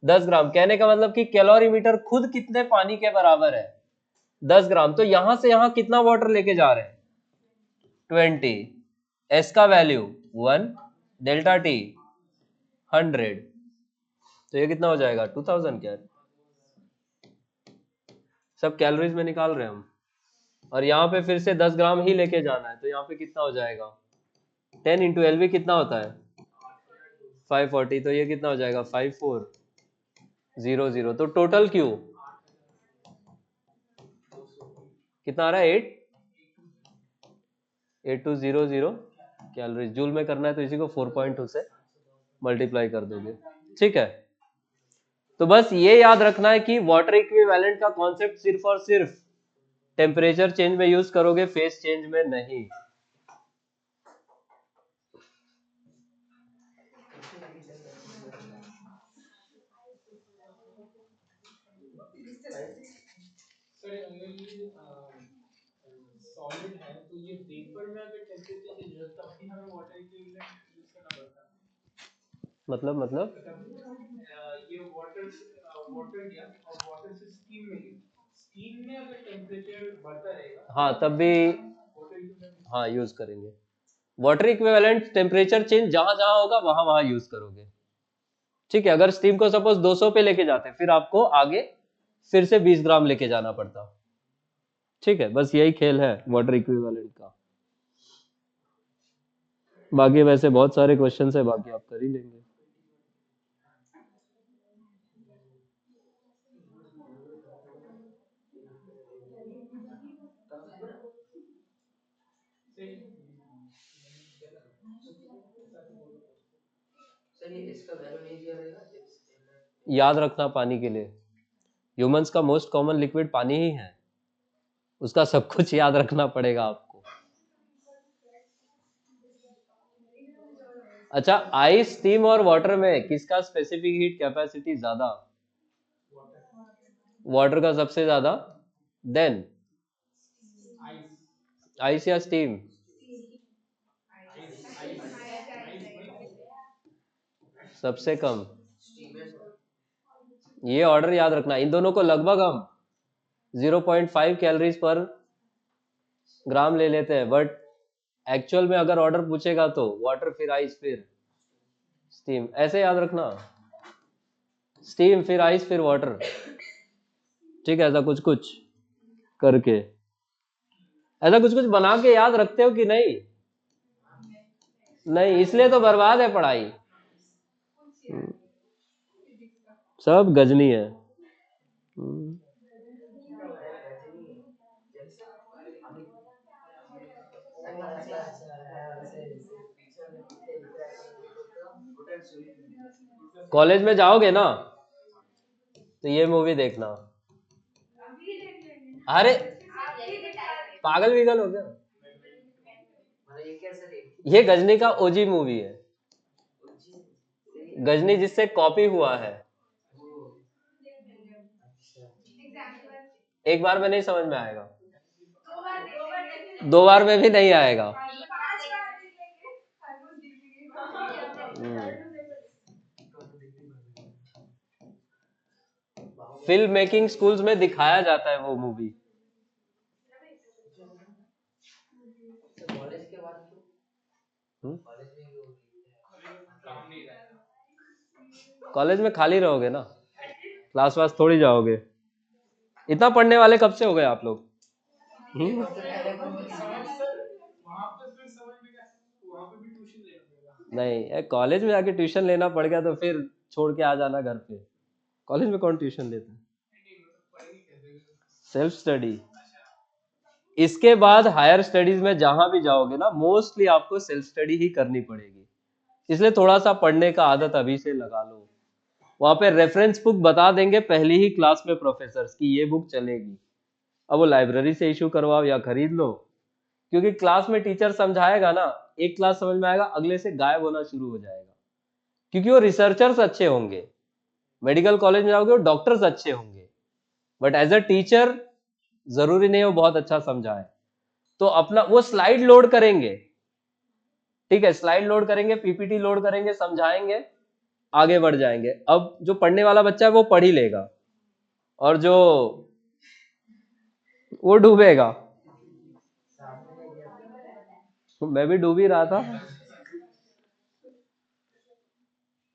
10 ग्राम। कहने का मतलब कि कैलोरीमीटर खुद कितने पानी के बराबर है 10 ग्राम। तो यहां से यहां कितना वाटर लेके जा रहे हैं 20, एस का वैल्यू 1, डेल्टा टी 100, तो ये कितना हो जाएगा 2000। क्या सब कैलोरीज में निकाल रहे हैं हम, और यहाँ पे फिर से 10 ग्राम ही लेके जाना है, तो यहाँ पे कितना हो जाएगा 10 इंटू एल कितना होता है 540, तो ये कितना हो जाएगा 5400। तो टोटल क्यू कितना आ रहा है 8200 कैलोरीज। जूल में करना है तो इसी को 4.2 से मल्टीप्लाई कर दोगे, ठीक है। तो बस ये याद रखना है कि वाटर इक्विवेलेंट का कॉन्सेप्ट सिर्फ और सिर्फ टेम्परेचर चेंज में यूज करोगे, फेज चेंज में नहीं। सर अगर ये सॉलिड है तो ये वेपर में अगर टेम्परेचर चेंज हो तब भी हमें वाटर इक्विवेलेंट यूज करना पड़ता है। मतलब ये वाटर गया और वाटर से स्टीम में गया, स्टीम में अगर टेम्परेचर बढ़ता रहेगा हाँ तब भी वाटर इक्विवेलेंट हाँ यूज करेंगे। वाटर इक्विवेलेंट टेम्परेचर चेंज जहां जहां होगा वहां वहां यूज करोगे, ठीक है। अगर स्टीम को सपोज 200 पे लेके जाते फिर आपको आगे फिर से 20 ग्राम लेके जाना पड़ता, ठीक है। बस यही खेल है वाटर इक्विवेलेंट का। बाकी वैसे बहुत सारे क्वेश्चन है, बाकी आप कर ही लेंगे। सर ये इसका वैल्यू नहीं दिया रहेगा याद रखना पानी के लिए ह्यूमंस का मोस्ट कॉमन लिक्विड पानी ही है, उसका सब कुछ याद रखना पड़ेगा आपको। अच्छा, आइस, स्टीम और वाटर में किसका स्पेसिफिक हीट कैपेसिटी ज्यादा? वाटर का सबसे ज्यादा, देन आइस या स्टीम? सबसे कम। ये ऑर्डर याद रखना। इन दोनों को लगभग हम 0.5 कैलोरीज पर ग्राम ले लेते हैं, बट एक्चुअल में अगर ऑर्डर पूछेगा तो वाटर फिर आइस फिर स्टीम, ऐसे याद रखना। स्टीम फिर आइस फिर वाटर, ठीक है। ऐसा कुछ कुछ करके, ऐसा कुछ कुछ बना के याद रखते हो कि नहीं? नहीं, इसलिए तो बर्बाद है पढ़ाई। सब गजनी है। कॉलेज में जाओगे ना तो ये मूवी देखना। अरे पागल विगल हो गया, ये गजनी का ओजी मूवी है। गजनी जिससे कॉपी हुआ है, एक बार में नहीं समझ में आएगा, 2 बार में भी नहीं आएगा। फिल्म मेकिंग स्कूल्स में दिखाया जाता है वो मूवी। कॉलेज के बाद कॉलेज में खाली रहोगे ना, क्लास वास थोड़ी जाओगे। इतना पढ़ने वाले कब से हो गए आप लोग? वहां पे फिर समझ में क्या, वहां पे भी ट्यूशन लेना पड़ेगा। नहीं, कॉलेज में जाके ट्यूशन लेना पड़ गया तो फिर छोड़ के आ जाना घर पे। कॉलेज में कौन ट्यूशन लेता है? Self study. इसके बाद हायर स्टडीज में जहां भी जाओगे ना, मोस्टली आपको सेल्फ स्टडी ही करनी पड़ेगी। इसलिए थोड़ा सा पढ़ने का आदत अभी से लगा लो। वहां पे रेफरेंस बुक बता देंगे पहली ही क्लास में प्रोफेसर्स की ये बुक चलेगी। अब वो लाइब्रेरी से इशू करवाओ या खरीद लो, क्योंकि क्लास में टीचर समझाएगा ना, एक क्लास समझ में आएगा, अगले से गायब होना शुरू हो जाएगा, क्योंकि वो रिसर्चर्स अच्छे होंगे। मेडिकल कॉलेज में जाओगे वो डॉक्टर्स अच्छे होंगे, बट एज अ टीचर जरूरी नहीं वो बहुत अच्छा समझाए। तो अपना वो स्लाइड लोड करेंगे, ठीक है, स्लाइड लोड करेंगे, पीपीटी लोड करेंगे, समझाएंगे, आगे बढ़ जाएंगे। अब जो पढ़ने वाला बच्चा है वो पढ़ ही लेगा, और जो वो डूबेगा। मैं भी डूब ही रहा था।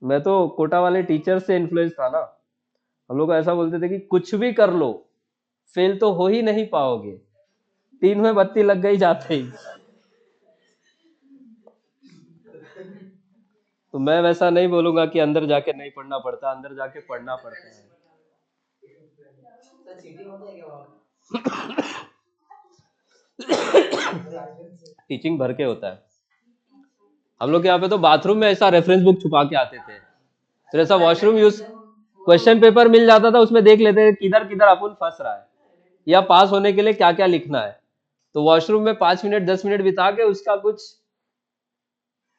मैं तो कोटा वाले टीचर से इन्फ्लुएंस था ना, हम लोग ऐसा बोलते थे कि कुछ भी कर लो फेल तो हो ही नहीं पाओगे, 3 में बत्ती लग गई जाते ही। तो मैं वैसा नहीं बोलूंगा कि अंदर जाके नहीं पढ़ना पड़ता, अंदर जाके पढ़ना पड़ता है। सर चीटिंग होता है क्या वहाँ पे? टीचिंग भर के होता है। हम लोग के यहाँ पे तो बाथरूम में ऐसा रेफरेंस बुक छुपा के आते थे, फिर ऐसा वॉशरूम यूज क्वेश्चन पेपर मिल जाता था, उसमें देख लेते थे किधर किधर अपन फंस रहा है या पास होने के लिए क्या क्या लिखना है। तो वॉशरूम में 5 मिनट 10 मिनट बिता के उसका कुछ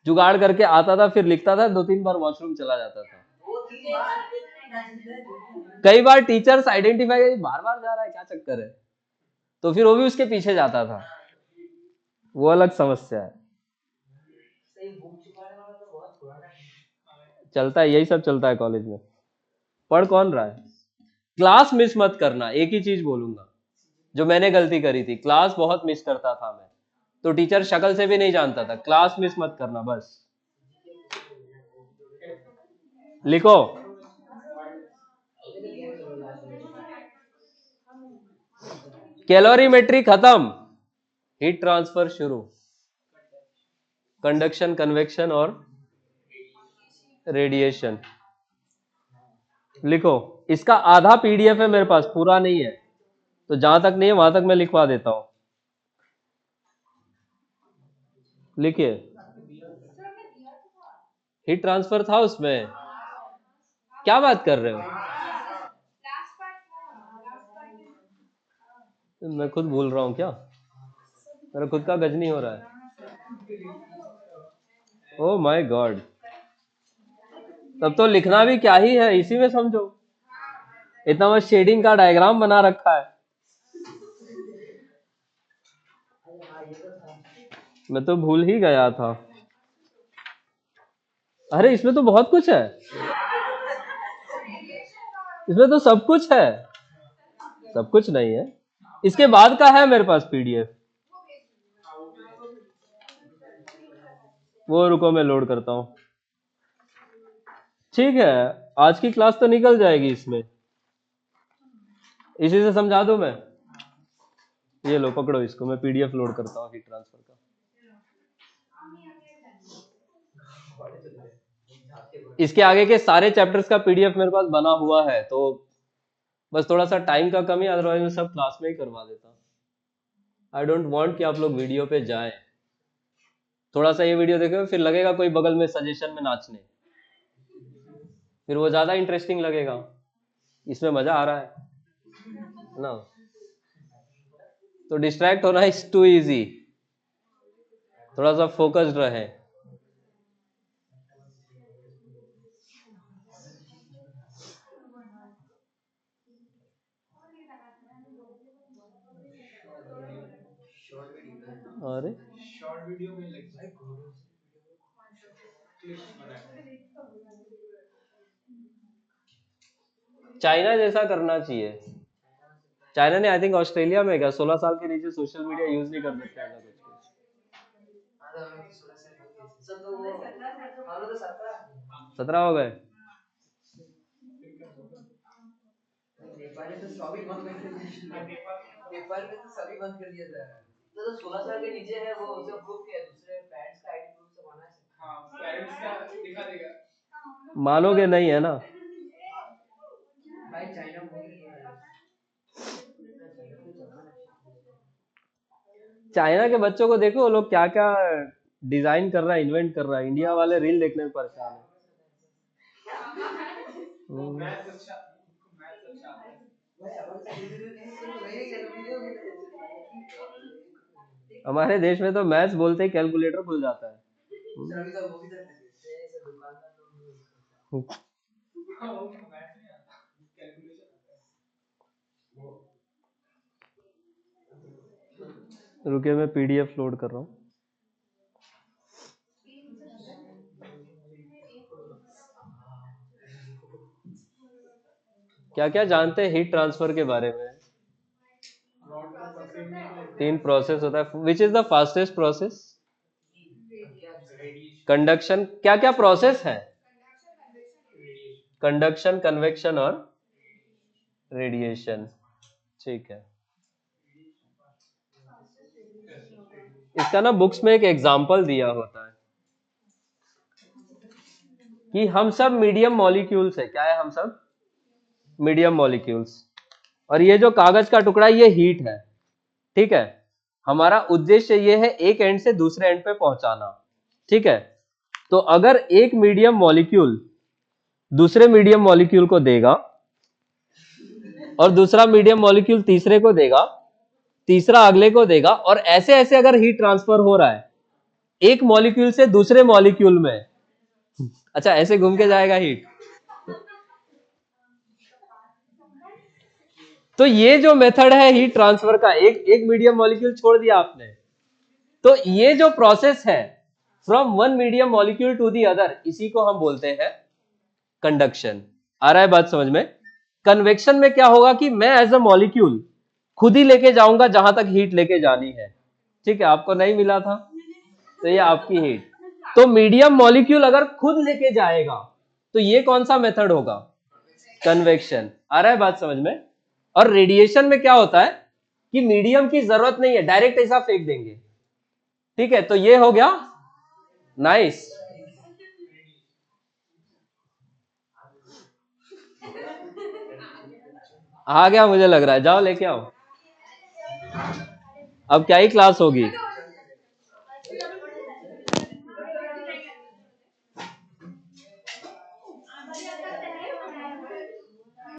जुगाड़ करके आता था, फिर लिखता था, 2-3 बार वॉशरूम चला जाता था। कई बार टीचर्स आइडेंटिफाई, बार बार जा रहा है क्या चक्कर है, तो फिर वो भी उसके पीछे जाता था, वो अलग समस्या है। सही बुक छुपाने वाला तो बहुत पुराना है। चलता है, यही सब चलता है कॉलेज में। पढ़ कौन रहा है? क्लास मिस मत करना, एक ही चीज बोलूंगा, जो मैंने गलती करी थी, क्लास बहुत मिस करता था मैं, तो टीचर शक्ल से भी नहीं जानता था, क्लास मिस मत करना बस। लिखो, कैलोरीमेट्री खत्म, हीट ट्रांसफर शुरू, कंडक्शन, कन्वेक्शन और रेडिएशन। लिखो, इसका आधा पीडीएफ है मेरे पास, पूरा नहीं है, तो जहां तक नहीं है वहां तक मैं लिखवा देता हूं। लिखिए, हीट ट्रांसफर था उसमें, क्या बात कर रहे हो? मैं खुद भूल रहा हूँ क्या? मेरा खुद का गजनी हो रहा है। ओ माय गॉड, तब तो लिखना भी क्या ही है, इसी में समझो, इतना बस शेडिंग का डायग्राम बना रखा है। मैं तो भूल ही गया था। अरे इसमें तो बहुत कुछ है, इसमें तो सब कुछ है। सब कुछ नहीं है, इसके बाद का है मेरे पास पीडीएफ, वो रुको मैं लोड करता हूँ। ठीक है, आज की क्लास तो निकल जाएगी इसमें, इसी से समझा दूं मैं। ये लो पकड़ो इसको, मैं पीडीएफ लोड करता हूँ हीट ट्रांसफर का। इसके आगे के सारे चैप्टर्स का पीडीएफ मेरे पास बना हुआ है, तो बस थोड़ा सा टाइम का कमी, अदरवाइज मैं सब क्लास में ही करवा देता। आई डोंट वांट कि आप लोग वीडियो पे जाएं, थोड़ा सा ये वीडियो देखो फिर लगेगा कोई बगल में सजेशन में नाचने, फिर वो ज्यादा इंटरेस्टिंग लगेगा, इसमें मजा आ रहा है ना, तो डिस्ट्रैक्ट होना इज टू इजी, थोड़ा सा फोकस्ड रहे। अरे शॉर्ट वीडियो में लग जाए, क्लिप्स बनाए। चाइना जैसा करना चाहिए। चाइना ने आई थिंक ऑस्ट्रेलिया में क्या 16 साल के नीचे सोशल मीडिया यूज नहीं कर सकते ऐसा कुछ। सर तो वो हम लोग तो 17 हो गए। नेपाल में तो सभी बंद कर दिया, नेपाल में तो सभी बंद कर दिया था। तो 16 साल के नीचे है वो, उसका प्रूफ क्या है? दूसरे पेरेंट्स का आईडी प्रूफ से बना है। हाँ, पेरेंट्स का दिखा देगा। मानोगे नहीं है ना? भाई चाइना बहुत ही है। चाइना के बच्चों को देखो, वो लोग क्या क्या डिजाइन कर रहा है, इन्वेंट कर रहा है, इंडिया वाले रील देखने में परेशान है। मैथ्स अच्छा, मैथ्स अच्छा आता है। हमारे देश में तो मैथ्स बोलते ही कैलकुलेटर खुल जाता है। दुकानदार हाँ, वो मैथ्स नहीं आता, कैलकुलेशन आता है। रुकिए मैं पीडीएफ लोड कर रहा हूँ। क्या क्या जानते हैं हीट ट्रांसफर के बारे में? रॉड को पकड़ने का होता 3 प्रोसेस होता है। Which is the fastest process? है रेडिएशन कंडक्शन। क्या क्या प्रोसेस है? रेडिएशन कंडक्शन, कन्वेक्शन और रेडिएशन। ठीक है, इसका ना बुक्स में एक एग्जांपल दिया होता है कि हम सब मीडियम मॉलिक्यूल्स है। क्या है? हम सब मीडियम मॉलिक्यूल्स, और ये जो कागज का टुकड़ा ये हीट है। ठीक है, हमारा उद्देश्य ये है एक एंड से दूसरे एंड पे पहुंचाना। ठीक है, तो अगर एक मीडियम मॉलिक्यूल दूसरे मीडियम मॉलिक्यूल को देगा और दूसरा मीडियम मॉलिक्यूल तीसरे को देगा, तीसरा अगले को देगा, और ऐसे ऐसे अगर हीट ट्रांसफर हो रहा है एक मॉलिक्यूल से दूसरे मॉलिक्यूल में, अच्छा ऐसे घूम के जाएगा हीट, तो ये जो मेथड है हीट ट्रांसफर का, एक मीडियम मॉलिक्यूल छोड़ दिया आपने, तो ये जो प्रोसेस है from one medium molecule to the other, इसी को हम बोलते हैं कंडक्शन। आ रहा है बात समझ में? कन्वेक्शन में क्या होगा कि मैं एज अ मॉलिक्यूल खुद ही लेके जाऊंगा जहां तक हीट लेके जानी है। ठीक है, आपको नहीं मिला था तो ये आपकी हीट। तो मीडियम मॉलिक्यूल अगर खुद लेके जाएगा तो ये कौन सा मेथड होगा? कन्वेक्शन। आ रहा है बात समझ में? और रेडिएशन में क्या होता है कि मीडियम की जरूरत नहीं है, डायरेक्ट ऐसा फेंक देंगे। ठीक है, तो ये हो गया नाइस। आ गया मुझे लग रहा है, जाओ लेके आओ। अब क्या ही क्लास होगी।